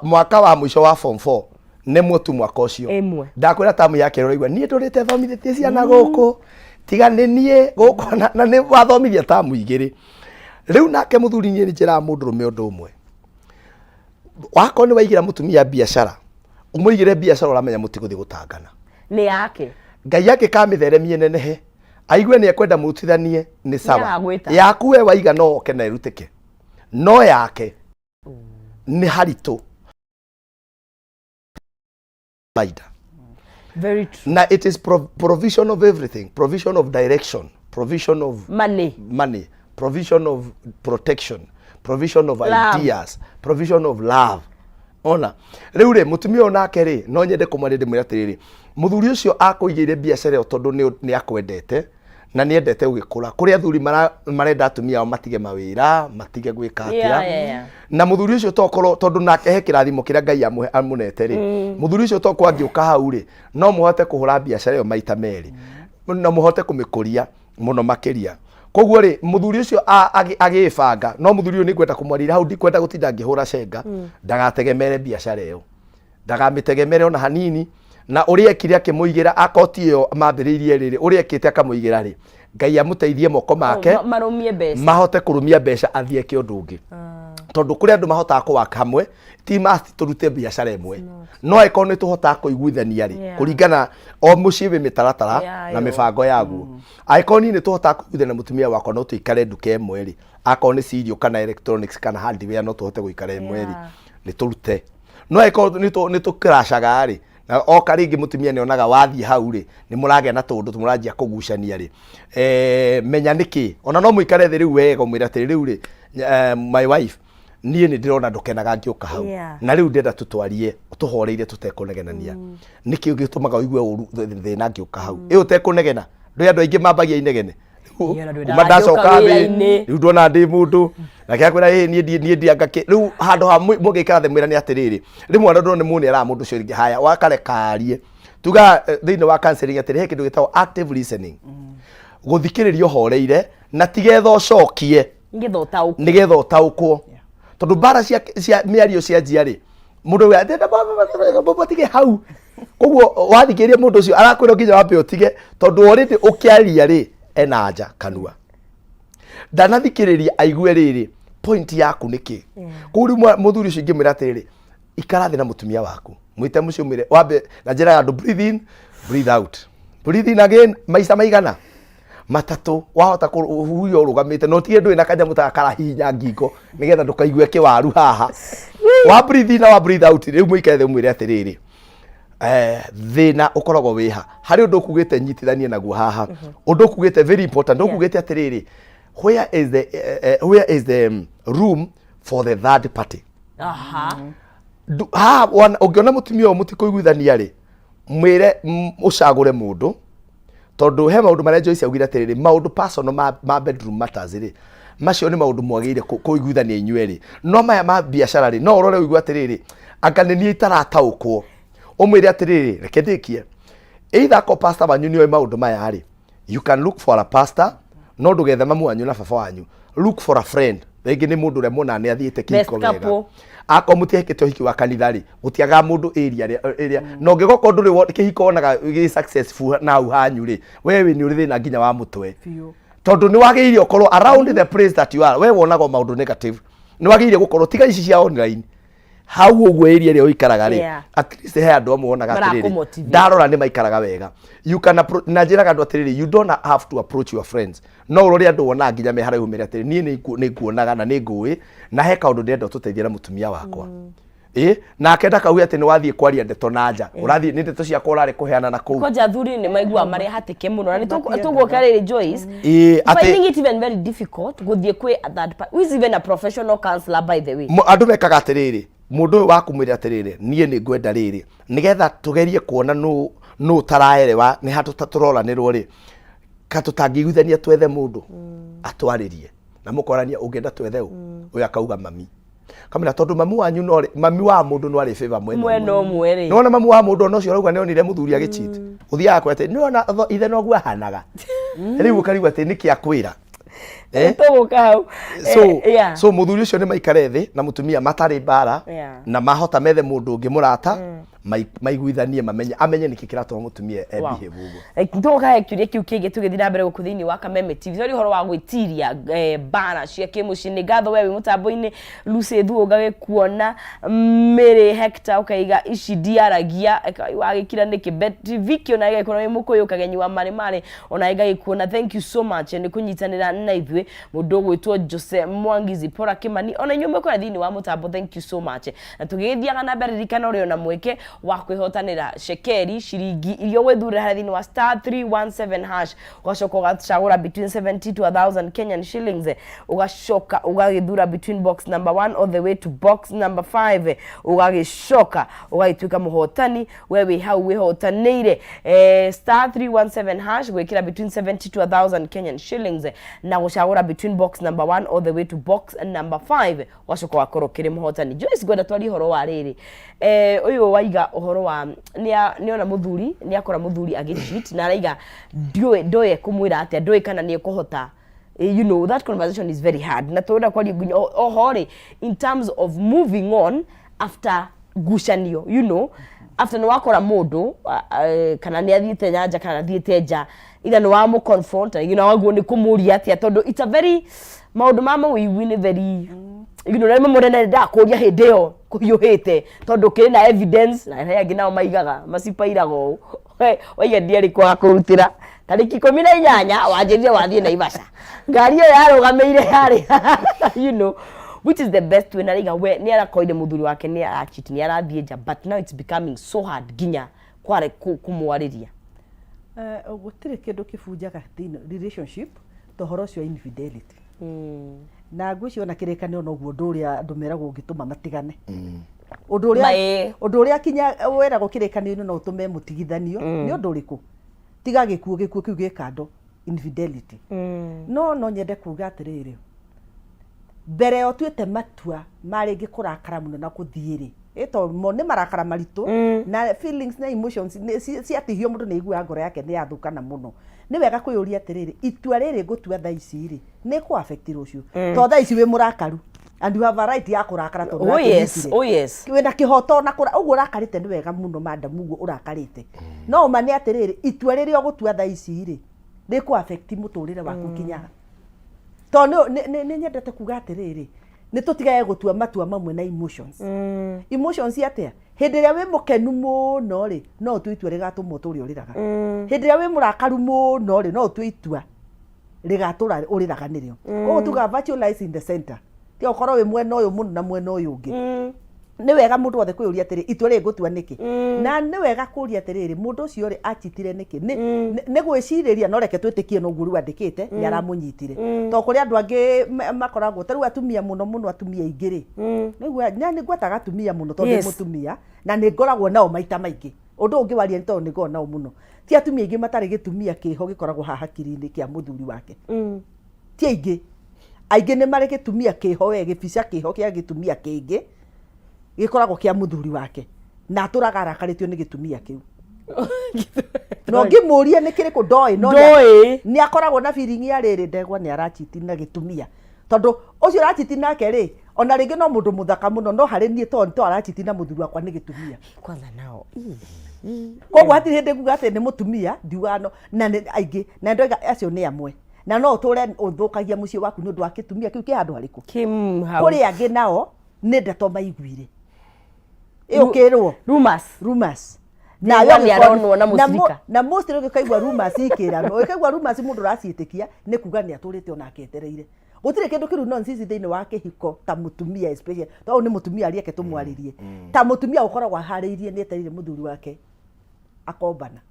mwaka wa mwisho wa form 4 ne mutu mwaka ucio ndakwira tamu yake roigwa nie ndurite thomithie ciana guku tiga ni nie guku na ni wathomithia tamu igiri riu nake muthuri ni njira mundu rume undu umwe wako ni waigira mutumia biashara umuigire biashara uramenya mutiguthi gutangana ni yake ngai yake kamitheremie nenehe aigwe ni ekwenda mutithanie ni sawa yaku we waiga no oke na irutike no yake ni harito very true na it is provision of everything, provision of direction, provision of money, provision of protection, provision of ideas, provision of love. Ona riu ri mutumia onake ri no nyende kumwende mwira tiriri muthuri ucio akuigire biashara tondu ni akwendete na ni endete ugikura kuri athuri marenda atumia ao matige mawira matige gwika atia na muthuri ucio tokoro tondu nake he kirathimo kiria Ngai amunete ri muthuri ucio tokwa ngiuka hau ri no muhote kuhura biashara yo maita meri na muhote kumikuria muno makiria koguo ri muthuri ucio agifanga no muthuri uyu ni kwenda kumwarira hau ndi kwenda gutinda ngihura cenga ndagategemere biashara iyo ndagamitegemere ona hanini na uria ekire akimuigira akotio mambiririe riri uria ekite akamuigira ri Ngai amuteithie moko make marumie mbeca mahote kurumia mbeca athie kiundu ungi tondu kuri andu mahota kuwaka hamwe ti must turute biashara imwe no eko ni tuhota kuiguithania ri kuringana o mucii wi mitaratara na mibango yaguo aikoni ni tuhota kuiguithania mutumia wakwa no tuikare nduka imwe ri akoni cereal kana electronics kana hardware no tuhote guikara imwe ri ni turute no eko ni tukrashaga ri na o karingi mutumia ni onaga wathi hau ri ni murage na tundu tumuranjia kugucania ri menya niki ona no muikare thi riu wega umwira ati riu ri my wife nie ni ndirona ndukenaga ngiuka hau na riu ndenda tutwarie tuhoreire tutekunegenania niki ugitumaga uigue uru thina ngiuka hau utekunegena ndu andu aingi mambagia inegene kuma ndacoka thi riu ndona ndi mundu na kiakwira nie ndiangake riu handu ha mugikara the mwira ni atiriri rimwe andu ni muni ara mundu cio ringi haya wakarekarie tuga thiini wa counseling atiri he kindu gitagwo active listening guthikiririo horeire na tigetha ucokie nigetha utaukwo tondu bara cia miario cia njiari mundu we atenda batige hau koguo wathikiria mundu ucio arakwira nginya wambe utige tondu already ukiaria ri ena nja kanua ndanathikiriria aigue riri point yaku niki kuri muthuri ucio ngimwira atiriri ikara thi na mutumia waku mwite mucio mwire wambe na njira ya breathe in breathe out breathe in again maisa maigana matatu wahota kuhuyo urugamite no tie ndui na kanya mutakara hinya ngingo nigetha ndukaigue kiwaru haha wa breathe in na wa breathe out riu muikethe mwire atiriri thina ukoragwo wiha hari undu kugite nyitithanie naguo haha undu kugite very important undu kugite atiriri where is the room for the third party ungiona mutumia mutikuiguithania ri mwire ucagure mundu tondu he maundu maria Joyce augire atiriri maundu personal ma bedroom matters ri macio ni maundu mwagire kuiguithania inywe ri no maya ma biashara ri no urore uigua atiriri anga ni nie itarataukwo umwire atiriri reke ndikie either ko pastor wanyu ni maundu maya ri you can look for a pastor no ndugethe mamu wanyu na baba wanyu look for a friend rege ni mundu remona ni athiite kiko wega ako mutiekete hiki wa kanitha ri gutiaga mundu area no ngigoko nduri kihiko onaga gi successful na uhanyu ri wewe ni uri thina nginya wa mutwe tondu ni wagiirio korwo around the place that you are wewe wonaga maundu negative nĩ wagĩrĩire gũkorwo tiga ici cia online hau ũguo area ĩrĩa ũikaraga rĩ at least he andũ amwe onaga atĩrĩrĩ ndarora nĩ maikaraga wega you can na njĩraga andũ atĩrĩrĩ you don't have to approach your friends no ũrore andũ wona nginya me haraihu mere atĩrĩ niĩ nĩ nguonaga na nĩ ngũĩ na he kaũndũ ndĩrenda ũtũteithie na mũtumia wakwa na akenda kauga atĩ nĩ wathiĩ kwaria ndeto na nja ũrathiĩ nĩ ndeto ciakwa ũrarĩ kũheana na kũu koja thuri nĩ maigua marĩ hatĩke mũno na nĩ tũguoka rĩrĩ Joyce finding it even very difficult gũthiĩ kwĩ that who is even a professional counselor by the way andũ mekaga atĩrĩrĩ mũndũ ũyũ wakumĩra atĩrĩrĩ niĩ nĩ ngwenda rĩrĩ nĩgetha tũgerie kuona nũ taraerewa nĩ hatũ tũroranĩrwo rĩ katũtangĩiguithania twethe mũndũ atwarĩrie na mũkorania ũngĩenda twethe ũyũ akauga mami kamera tondu mamu wanyu no mami wa mundu no ari favor mwena umwe ri nona mamu wa mundu no cio rauga ne onire muthuri agicit uthiaga kwete nona ithe no gwa hanaga riu ukariwa ati niki akwira so muthuri ucio ni maikare thi na mutumia matari bara na mahota methe mundu ungi murata maiguithanie amenye niki kiratwa mutumia behave uguo ndoka hekiuria kiu kingi tugithira mbere guku thiini wa Kameme TV thori horo wa gwitiria bara cia kimucini gatho wewe mutambo-ini Lucy Thuo ngagikuona Mary Hector ukaiga ici diaragia wagikira niki Bet Vicky na igakora ni mukuyu kagenyi wa mari ona igagikuona thank you so much ni kunyitanira na ithwe mundu gwitwo Jose Mwangizi Pora Kimani ona nyumba kwa thiini wa mutambo thank you so much na tugithiaga na mbere rikana uri ona mweke wa kwihotanira shekeri shiringi irio wethura hathini wa *317# ugacoka ugacagura between 70 to 1000 Kenyan shillings ugacoka ugagithura between box number 1 all the way to box number 5 ugagicoka ugaituika muhotani wewe hau wihotanire *317# gwikira between 70 to 1000 Kenyan shillings na gucagura between box number 1 all the way to box number 5 ugacoka wakorokire muhotani Joyce gwenda twari horo wa riri uyu waiga uhoro wa ni ona muthuri ni akora muthuri agicheat na araiga ndoye kumwira atia ndoye kana ni kuhota you know that conversation is very hard na toda kwa ohore in terms of moving on after gushanio you know after no wakora mundu kana ni athiete nyanja kana athiete nja ila no wa mu confront you know waguo ni kumuria atia tondu it's a very maundu mama we win very you know rema murene ndakuria hindeo kuyuhite tondu kiri na evidence na yangi nao maigaga macipairago waiga ndiari kwa kurutira tariki 18 wanjirie wathie na Ivasha ngari yo yarugameire hari you know which is the best way nariga we ni arakoide muthuri wake ni arachit ni arathie nja but now it's becoming so hard ginya kware kumwariria gutire kindu kibunjaga relationship tohoro cio infidelity na ngwiciona kirikane ona guo nduria ndumeragwo ngituma matigane undu uria kinya weragwo kirikane no utume mutigithanio ni undu uriku tiga gikuo kiu gikando infidelity no nyende kuga atiriri mbere yo twete matua mari ngikurakara muno na kuthiiri eto mo ni marakara maritu na feelings na emotions si atihio mundu ni igua ngoro yake ni yathukana muno ni wega kwiyuria atiriri itua riri ngutua tha ici ri ni ku affect rucio to tha ici we murakaru and you have a right ya kurakara to oh yes wena kihoto na kura uguo urakarite ni wega muno madam uguo urakarite no mani atiriri itua riri ogutua tha ici ri ni ku affect muturire waku kinyaga to ni nyendete kuga atiriri ni tutigaye gutua matua mamwe na emotions emotions atia hindi ria we mukenu muno ri no tuitua rigatuma uturi uriraga hindi ria we murakaru muno ri no tuitua rigatura uriraga nirio uguo tuga virtualize in the center ti okorwo we mwena uyu muno na mwena uyu ungi ni wega mundu othe kwiyuria atiri itua ri ngutua niki na ni wega kuria atiriri mundu ucio ri achitire niki ni gwiciriria no reke twitikie no guru andikite ni aramunyitire to kuri andu angi makoragwo taru atumia muno atumia ingiri niguo ni gwataga atumia muno tondu mutumia na ni ngoragwo nao maita maingi undu ungi waria ni tondu ni ngoragwo nao muno ti atumia ingi matari gitumia kiho gikoragwo haha kiri-ini kia muthuri wake ti aingi ni mari gitumia kiho we gibica kiho kia gitumia kingi gikoragwo kia muthuri wake na turagarakarĩtio nĩ gitumia kiu no ngimuria nĩ kĩrĩkũ ndoĩ no nĩ akoragwo na feeling ya rĩrĩ ndegwa nĩ arachiti na gitumia tondu ucio arachiti nake rĩ ona rĩngĩ no mũndũ mũthaka mũno no harĩ niĩ to arachiti na muthuri wakwa nĩ gitumia kwanza nao koguo hatirĩ hĩndĩ nguga atĩ nĩ mũtumia ndiugano na aingĩ na ndoiga acio nĩ amwe na no tore uthukagia muciĩ waku nĩ ũndũ wa kĩtumia kĩu kĩ handũ harĩkũ hau kũrĩ angĩ nao nĩ ndeto maiguire ĩyo kĩrwo rumors na yo yaronwo na mũcirika na most rĩngĩ kaigua rumors ikĩranwo ĩkaigua rumors mũndũ raciĩtĩkia nĩ kuga nĩ atũrĩte ona aketereire gũtirĩ kĩndũ kĩru nonsense thĩinĩ wa kĩhiko ta mũtumia especially tondũ nĩ mũtumia arĩeke tũmwarĩrie ta mũtumia ũkoragwo aharĩirie nĩ etereire mũthuri wake akombana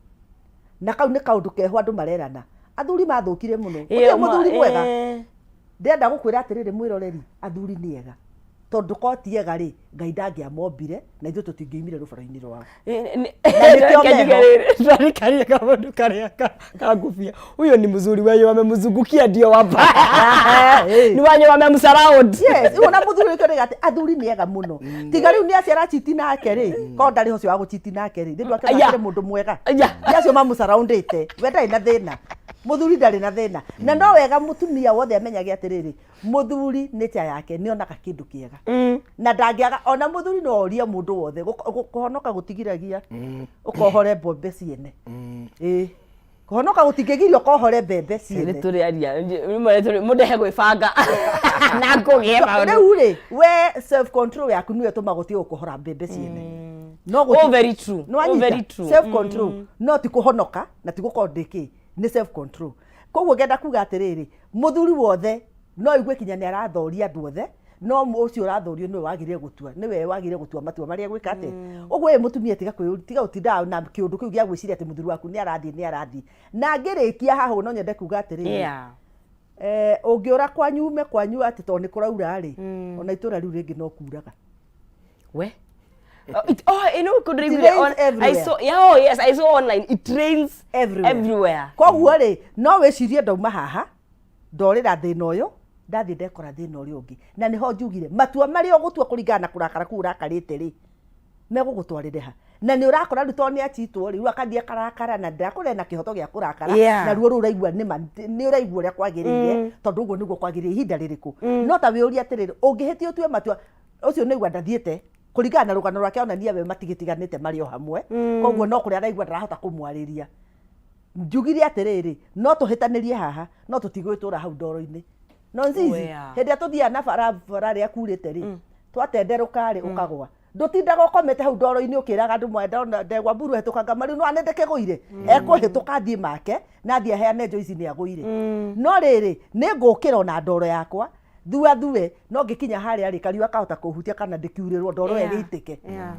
na kau nĩ kaũndũ keho andũ marerana athuri mathũkire mũno ũrĩa mũthuri mwega ndĩrenda gũkwĩra atĩrĩrĩ mwĩroreri athuri nĩ ega tondũ ko ti ega rĩ Ngai ndangĩamombire na ithuĩ tũtingĩumire rũbaro-inĩ rwao ndarikaria kaũndũ karĩa kangũbia huyo ni mzuri wenye wamemzungukia ndio wapa ni wenye wamemsurround yes ona mũthuri kĩrĩ gati athuri nĩ ega mũno tiga rĩu nĩ aciara chiti nake rĩ ko ndarĩ ũcio wa gũchiti nake rĩ ndĩ ndwakĩra mũndũ mwega acio mamũsurroundĩte we ndarĩ na thĩna mũthuri ndarĩ na thĩna na no wega mũtumia wothe amenyage atĩrĩrĩ mũthuri nature yake nĩ onaga kĩndũ kĩega na ndangĩaga ona mũthuri no orie mũndũ wothe kũhonoka gũtigiragia ũkohore mbombe ciene kũhonoka gũtingĩgirio kohore mbembe ciene nĩ tũrĩaria mũndehe gwĩbanga na ngũgĩe maũndũ rĩu rĩ we self control yaku nĩwe tũmagũtige gũkohora mbembe ciene no very true very true self control no ti kũhonoka na ti gũkorwo ndĩkĩ nĩ self control koguo ngenda kuga atĩrĩrĩ mũthuri wothe no igue kinya nĩ arathoria andũ othe no ũcio ũrathorio nĩwe wagĩrĩire gũtua nĩwe wagĩrĩire gũtua matua marĩa gwĩka atĩ ũguo we mũtumia tiga ũtinda na kĩũndũ kĩu gĩa gwĩciria atĩ mũthuri waku nĩ arathiĩ na ngĩrĩkia haha no nyende kuga atĩrĩrĩ ũngĩũra kwanyu ume kwanyu atĩ tondũ nĩ kũraura rĩ ona itũra rĩu rĩngĩ no kuraga we you know could I saw online it rains everywhere koguo rĩ no wĩcirie ndauma haha ndorĩra thĩna ũyũ ndathĩ ndekora thĩna ũrĩa ũngĩ na nĩho njugire matua marĩa ũgũtua kũringana na kũrakara kũu ũrakarĩte rĩ megũgũtwarĩre ha na nĩ ũrakora rĩu tondũ nĩ achitwo rĩ rĩu akathiĩ akarakara na ndakũrĩ na kĩhoto gĩa kũrakara na ruo rũu ũraigua nĩ ũraigua ũrĩa kwagĩrĩire tondũ ũguo nĩguo kwagĩrĩire ihinda rĩrĩkũ no ta wĩũria atĩrĩrĩ ũngĩhĩtia ũtue matua ũcio nĩigua ndathiĩte kũringana na rũgano rwake onania we matigĩtiganĩte marĩ o hamwe koguo no kũrĩa araigua ndarahota kũmwarĩria njugire atĩrĩrĩ no tũhĩtanĩrie haha no tũtigwĩtũra hau ndoro-inĩ no nzizi hĩndĩ ĩrĩa tũthiaga na barabara rĩa kurĩte rĩ twatenderũka rĩ ũkagwa ndũtindaga ũkomete hau ndoro-inĩ ũkĩraga andũ mwenda ndegwa mburu hĩtũkanga marĩ no anendeke gũire ekũhĩtũka thiĩ make na thiĩ aheane Joyce nĩ agũire no rĩrĩ nĩ ngũkĩra na ndoro yakwa thue no ngĩkinya harĩa rĩ kariũa kahota kũhutia kana ndĩkiurĩrwo ndoro ĩgĩitĩke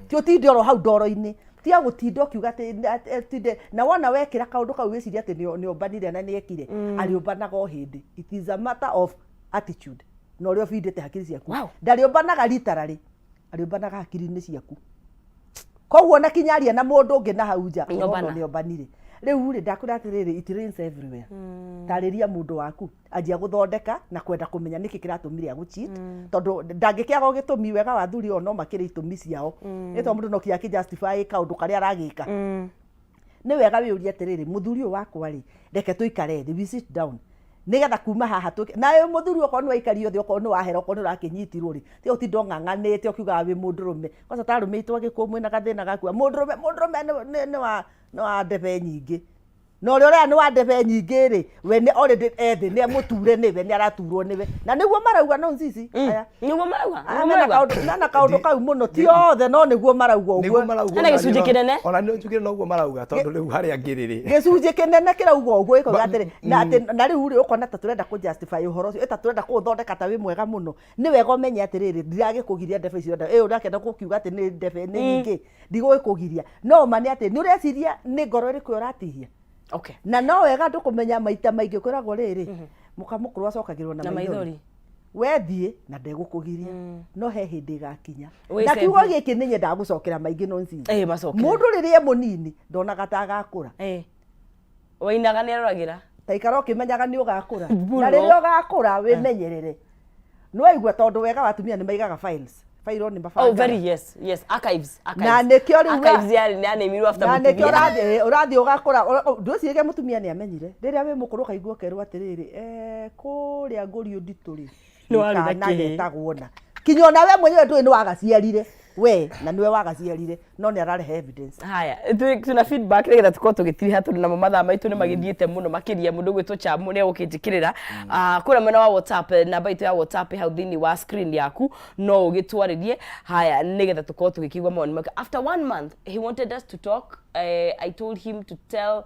ti ũtinde oro hau ndoro-inĩ tia gũtinda ũkiuga atĩ na wona wekĩra kaũndũ kau wĩciria atĩ nĩ ũmbanire na nĩ ekire arĩũmbanaga o hĩndĩ it is a matter of attitude na ũrĩa ũbindĩte hakiri ciaku ndarĩũmbanaga literally arĩũmbanaga hakiri-inĩ ciaku koguo na kinyaria na mũndũ ũngĩ na hau nja nĩ ũmbanire rĩu rĩ ndakwĩra atĩrĩrĩ it rains everywhere tarĩria mũndũ waku anjia gũthondeka na kwenda kũmenya nĩkĩ kĩratũmire agũcheat tondũ ndangĩkĩaga gĩtũmi wega wa thuri o no makĩrĩ itũmi ciao nĩ tondũ mũndũ no kĩya justify kaũndũ karĩa aragĩka nĩ wega wĩũrie atĩrĩrĩ mũthuri ũyũ wakwa rĩ reke tũikare thĩ we sit down nigetha kuma haha nayo mũthuri okorwo nĩ waikario thĩ okorwo nĩ wahera okorwo nĩ ũrakĩnyitirwo rĩ ti ũtinda ũng'ang'anĩte ũkiugaga wĩ mũndũrũme kwanza tarũmĩtwo gĩkũmũ na gathĩna gakua mũndũrũme nĩ wa ndebe nyingĩ na ũrĩa ũrĩa nĩ wa ndebe nyingĩ rĩ we nĩ already ethĩ nĩ mũture nĩwe nĩ araturwo nĩwe na nĩguo marauga no nzici nĩguo marauga na kaũndũ kau mũno ti othe no nĩguo marauga ũguo na gĩcunjĩ kĩnene ona nĩ njugire no ũguo marauga tondũ rĩu harĩa ngĩrĩrĩ gĩcunjĩ kĩnene kĩrauga ũguo ĩkoiga atĩrĩ na rĩu rĩ ũkona ta tũrenda kũ justify ũhoro ũcio ta tũrenda kũũthondeka ta wĩ mwega mũno nĩ wega ũmenye atĩrĩrĩ ndiragĩkũgiria ndebe icio ũrakenda gũkiuga atĩ nĩ ndebe nĩ nyingĩ ndigũgĩkũgiria no mane atĩ nĩ ũreciria nĩ ngoro ĩrĩkũ ũratihia okay na no wega ndũkũmenya maita maingĩ kwĩragwo rĩrĩ mũkamũkũrũ acokagĩrwo na maithori wethiĩ na ndegũkũgiria no he hĩndĩ gakinya na kiugo gĩkĩ nĩ nyenda gũcokera maingĩ no nzi mũndũ rĩrĩa mũnini ndonaga ta agakũra wainaga nĩ aroragĩra taikara ũkĩmenyaga nĩ ũgakũra na rĩrĩa ũgakũra wĩmenyerere nĩ waigua tondũ wega wa atumia nĩ maigaga files fairo ni mafanga very yes archives na nekio riu archives ya nĩmirwo after na nekio ũrathi ũgakora ndũciige mũtumia nĩ amenyire rĩrĩa wĩ mũkũrũ kaigua kerwo atĩrĩrĩ kũrĩa ngũrio nditũ rĩ nĩ wari na getagwo na kinya ona we mwenyewe ndũĩ nĩ wagaciarire we na niwe wagaciarire no nĩ ararehe evidence. Haya tuna feedback rĩgetha tukorwo tũgĩtiriha tondũ namo mathaa maitũ nĩ magĩthiĩte mũno makĩria mũndũ gwĩtwo Chamu nĩ ũgĩtĩkĩrĩra kũrĩa mwena wa WhatsApp namba itũ ya WhatsApp hau thĩinĩ wa screen yaku no ũgĩtwarĩrie. Haya nĩgetha tukorwo tũgĩkigwa mawoni make. After 1 month he wanted us to talk. I told him to tell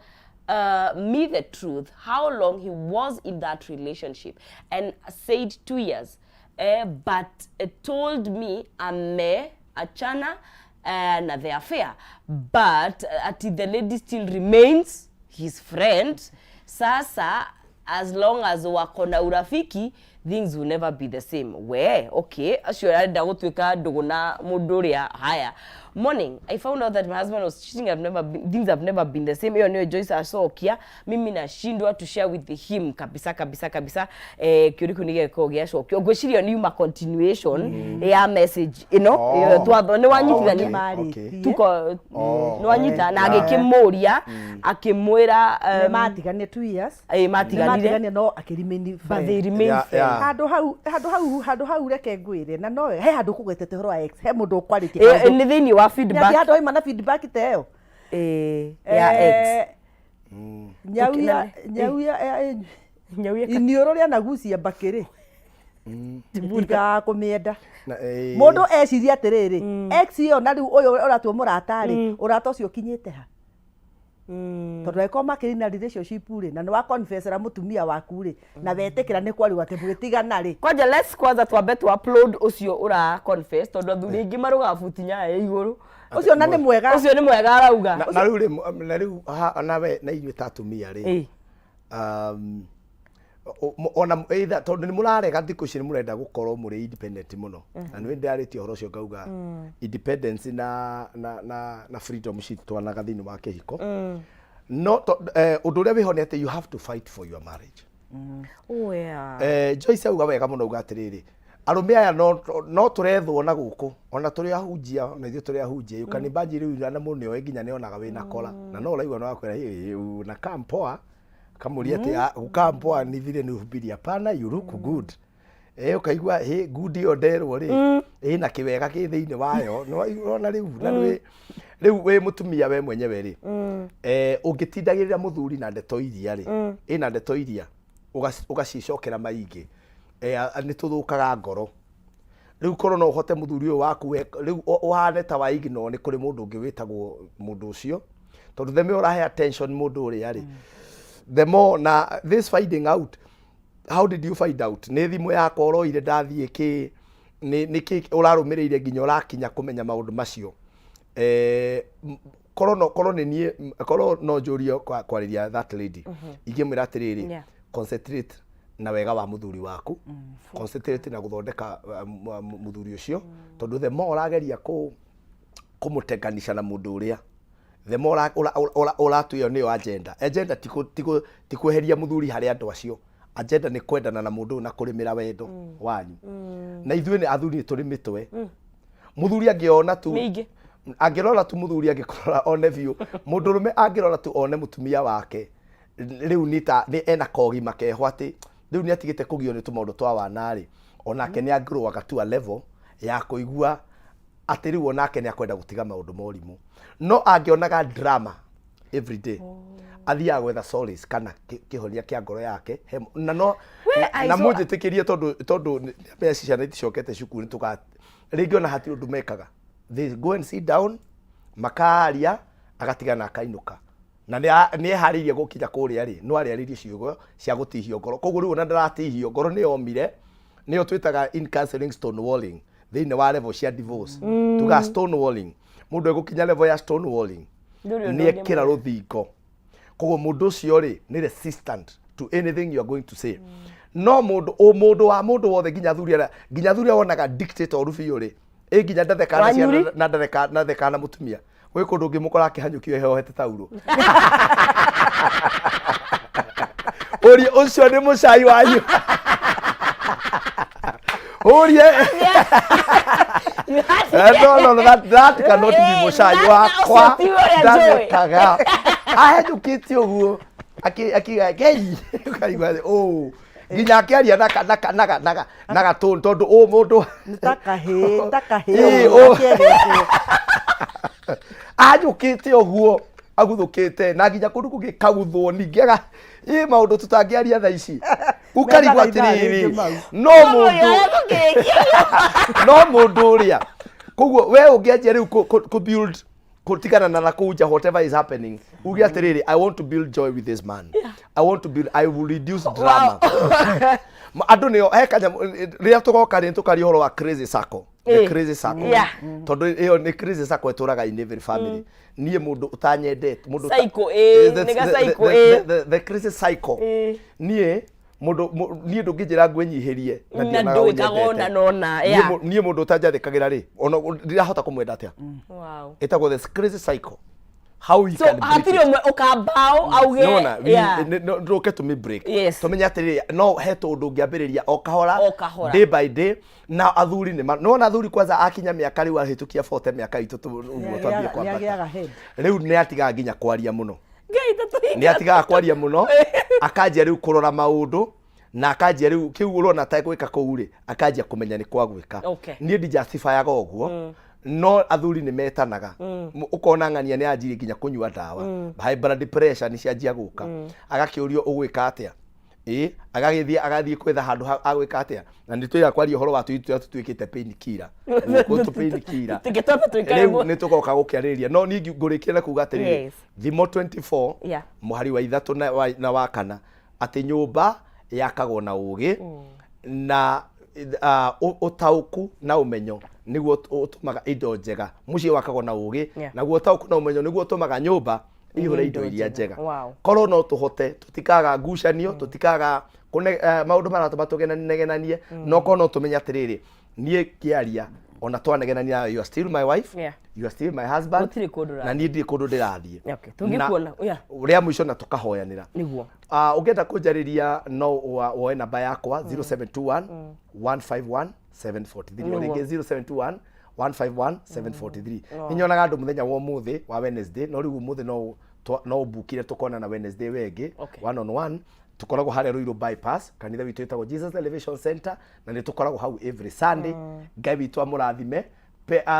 me the truth, how long he was in that relationship, and said 2 years. But told me achana na the affair, but the lady still remains his friend. Sasa as long as wako na urafiki, things will never be the same. We okay, acio arenda gutwika nduguna mundu ria. Haya morning, I found out that my husband was cheating. Things have never been the same. Hiyo niyo Joyce Asokia. Mimi nashindwa to share with him kabisa. Kiuriku nigeko giacokio ngwiciria niuma continuation ya message twatho ni wanyitithania tuko ni wanyita na agikimuria akimwira matigania 2 years matiganire no akirimeni handu hau reke ngwire na no he handu kugwetete horo wa ex he mundu quality ni thini wa feedback ya ndoi mana feedback teo ya ex nyauya inioro ria nagucia bakiri tibuka kumienda mundu eciria atiriri ex yo na riu uyu uratwo muratari urata ucio kinyite ha tondu eko makiri na relationship ri na ni wa confessera mutumia waku ri na wetikira ni kwari wate bwitigana ri kwaja let's kwanza twambe tu upload ucio ura confess tondu athuri ingi maruga butinya ya iguru ucio na ni mwega arauga na riu nawe na ithuĩ ta atumia ri ona either tondu ni murarega thikũ ici ni murenda gukorwo muri independent muno na nĩ ndarĩtie horo ũcio ngauga independence na freedom citwanaga thĩinĩ wa kĩhiko no ũndũ ũrĩa wĩho nĩ atĩ you have to fight for your marriage. Oh yeah. Joyce auga wega muno uga atiriri arume aya no turethwo na guku ona turi ahunjia na ithuĩ turi ahunjia yukani banji riu na mũndũ nĩoĩ nginya nĩonaga wĩna kora na no ũraigua no akwĩra na kampoa kamuria ati ukampoa ni vile ni uhubiri hapana you look good ukaigua he good oderwo ri na kiwega ki thiini wayo no ona riu na riu we mutumia we mwenyewe ri ungitindagirira muthuri na ndeto iria ri na ndeto iria ugacicokera maingi ni tuthukaga ngoro riu korwo no uhote muthuri uyu waku riu uhane ta waigi no ni kuri mundu ungi witagwo mundu ucio tondu the more urahe attention mundu uria ri the more na this finding out. How did you find out? Nĩ thimũ yakwa ũroire ndathiĩ kĩ nĩ ũrarũmĩrĩire nginya ũrakinya kũmenya maũndũ macio korwo nĩ niĩ korwo no njũrio kwarĩria that lady ingĩmwĩra atĩrĩrĩ concentrate na wega wa muthuri waku concentrate na guthondeka muthuri ucio tondu the more ũrageria kũmũtenganisha na mũndũ ũrĩa the more ũratuyo nĩyo agenda ti kweheria muthuri harĩ andũ acio agenda ni kwendana na mundu na kurimira wendo wanyu na ithuĩ nĩ athuri tũrĩ mĩtwe muthuri angiona tu angirora tu muthuri angikorora one biũ mũndũrũme angirora tu one mutumia wake riu ni ena kogima keho ati riu ni atigite kugio ni tumaundu twa wanari onake ni angiroaga tu a level ya kuigua ati riu onake ni akwenda gutiga maundu morimu no angionaga drama every day athia gwetha solace kana kihonia kia ngoro yake na no na mujitikirie tondu mbeca ciana iticokete cukuru tuka ringi ona hati undu mekaga they go and sit down makaria agatigana akainuka na ni haririe gukinya kuria ri no ariaririe ciugo cia gutihio ngoro koguo riu ona ndaratihio ngoro ni omire ni twitaga in counseling stonewalling thĩinĩ wa level cia divorce tuga stonewalling mundu egukinya level ya stonewalling ni ekira ruthingo koguo mundu ucio ri ni resistant to anything you are going to say no mundu wothe nginya thuri wonaga dictator rubio ri nginya ndathekana ciana na ndathekana mutumia gwe kundu ngimukora akihanyukio hehohete tauro ori ucio ni mucai wanyu orie no that cannot be mucai wakwa ndathekaga ahedukitio guo akiga gei ukaigua nginya akiaria naga tondu o mundu ajukite oguo aguthukite na nginya kundu kugikaguthwo ningiaga maundu tutangiaria tha ici ukarigwa atiriri no mundu uria koguo we ungianjia riu ku build kutigana na kuja whatever is happening ugi atiriri I want to build joy with this man. I want to build, I will reduce drama. Andu nio hekanya ria tugoka ri tukari horo wa crazy circle. The crazy circle. Tondu iyo ni crazy circle eturaga in every family. Nie mundu utanyendete mundu cycle nega cycle the crazy cycle. Nie mundu nie ndungijira ngwenyihirie na ndugikagona nona nie mundu utanjathikagira ri ona ndirahota kumwenda atia. Wow. Etagwo the crazy cycle. How you can break hatiri umwe ukambao auge no ndoke to me break tumenya atiri no he tundu ngiambiriria o kahora day by day na athuri ni no na athuri kwanza akinya miaka riu ahitukia 40 miaka itutu uguo twambie kwa riu ni atiga nginya kwaria muno ni atiga kwaria muno akanjia riu kurora maundu na akanjia riu kiu urona ta gwika kuuri akanjia kumenya ni kwa gwika ni ndi justify yaga oguo no athuri ni metanaga ukona ngania ni anjiri nginya kunyua ndawa high blood pressure ni cianjia guka agakiurio ugwika atia agathie kwetha handu agwika atia na ni twira kwaria horo wa twikite pain killer gutu pain killer riu ni tugoka gukiariria no ni ngurikia na kuga atiri thimo 24 muhari wa ithatu na wa kana ati nyumba yakagwo na ugi na utauku na umenyo niguo utumaga indo njega mucie wakagwo na ugi naguo utauku na umenyo niguo utumaga nyumba ihure indo iria njega korwo no tuhote tutikaga ngucanio tutikaga maundu maratuma tugenananie no korwo no tumenya atiriri nie kiaria ona twanegenania you are still my wife you are still my husband na nie ndi kundu ndirathie tungikuona uria mwisho na tukahoyanira niguo ungenda kunjariria no woe namba yakwa 0721 151 743 ringi 0721 151 743 ninyonaga andu muthenya wa muthi wa Wednesday no riu muthi no bukire tukona na Wednesday wengi one on one tukoragwo haria Ruiru bypass kanitha witu itagwo Jesus Elevation Center na ni tukoragwo hau every Sunday ngai witu amurathime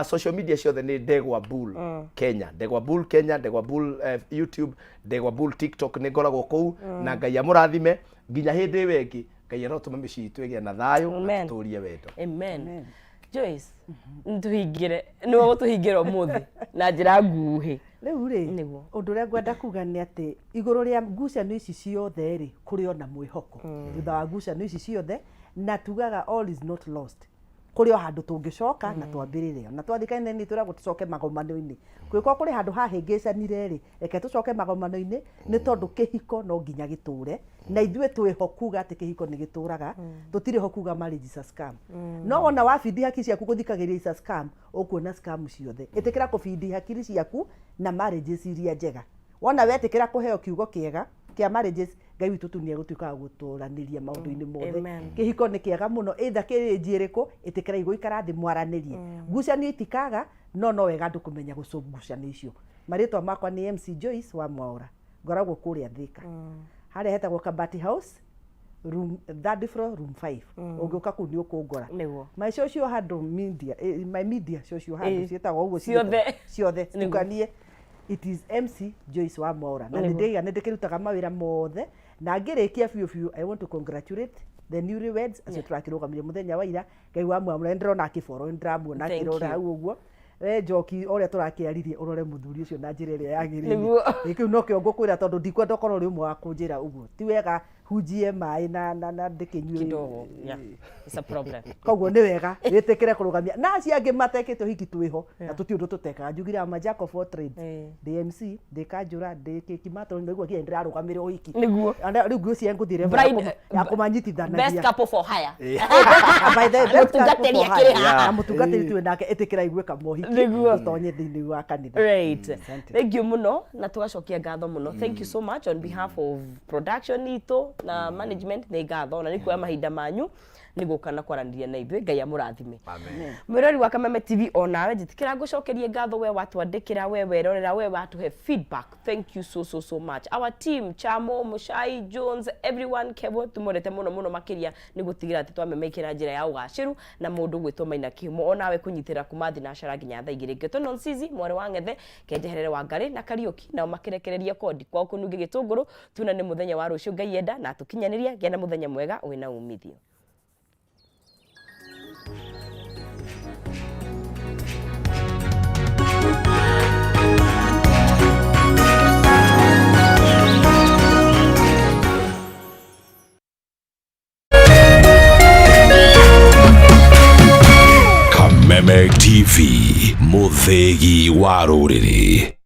social media ciothe ni Ndegwa Bull Kenya Ndegwa Bull Kenya Ndegwa Bull YouTube Ndegwa Bull TikTok ni ngoragwo kuu na ngai amurathime nginya hindi wengi ngai arotuma miciĩ twege na thayo turie wendo amen Joyce ntuhingire no gutuhingira muthi na njira nguhi riu ri undu ria ngwenda kuga ni ati iguru ria ngucanio ici ciothe ri kuri ona mwihoko thutha wa ngucanio ici ciothe na tugaga all is not lost kuri o handu tungicoka na twambirire na twathikane ni turagwo tucoke magomano-ini kwiko kuri handu hahingicanire ri reke tucoke magomano-ini ni tondu kihiko no nginya giture na ithue twihokuga ati kihiko ni gituraga tutiri hokuga marriage is a scam no ona wabindi haki ciaku kuthikagiria is a scam ukuona scam ciothe itikira kubindi hakiri ciaku na marriages iria njega wona wetikira kuheo kiugo kiega kia marriages ngai witu tu ni egutwika guturaniria maundu-ini mothe kihiko ni kiega muno either kirinjiriku itikira iguikara thi mwaranirie ngucanio itikaga no wega andu kumenya gucungucanio icio maritwa makwa ni MC Joyce wa Mwaura ngoragwo kuria Thika haria hetagwo Kabati House room 3rd floor room 5 ungiuka ku ni ukungora my social handle media my media social handle cietagwo uguo ciothe tukanie it is MC Joyce wa Mwaura na ndikirutaga mawira mothe na ngirikia biu I want to congratulate the newlyweds as turakirugamire muthenya wa ira ngai wa Mwaura ndirona akiboro ndiramuona kirora hau uguo we njoki oria turakiaririe urore muthuri ucio na njira iria yagirire ikiu no kio ngukwira tondu ndikwenda korwo ri umwe wa kunjira uguo ti wega hunjie mai na ndikinyue kidogo it's a problem koguo ni wega witikire kurugamia na ciangi matekete hiki twiho na tuti undu tutekaga njugira ma jack of all trades DMC ndikanjura ndikimato niguo kia ndirarugamire hiki niguo riu nguo cia nguthire ya kumanyitithanagia best couple for hire by the best couple for hire mutungatiri tu nake itikira igweka mohiki tonye thini wa kanitha right thank you muno na tugacokia ngatho muno thank you so much on behalf of production ito na management ni ngatho na nikuya mahinda manyu nĩ gũka na kwaranĩria na ithuĩ. Ngai amũrathime. Amen. Mwĩrori wa Kameme TV onawe njĩtĩkĩra ngũcokerie ngatho we watwandĩkĩra we werorera we watuhe feedback. Thank you so much. Our team Chamo, Mushai, Jones, everyone Kevo tumorete mũno makĩria nĩ gũtigĩra atĩ twamemekĩra njĩra ya ũgacĩru na mũndũ gwĩtwo Maina Kihumo onawe kũnyitĩra kuma thinacara nginya thaa igĩrĩ. Ngĩtwo Nonsizi mwarĩ wa Ng'ethe, Kenjeherere wa Ngari na Kariuki nao makĩrekereria kodi kwao kũnungi gĩtũngũrũ. Tuna nĩ mũthenya wa rũciũ Ngai enda na tũkinyanĩria gĩa na mũthenya mwega wĩna umithio. Kameme TV, mũthĩgi wa rũrĩrĩ.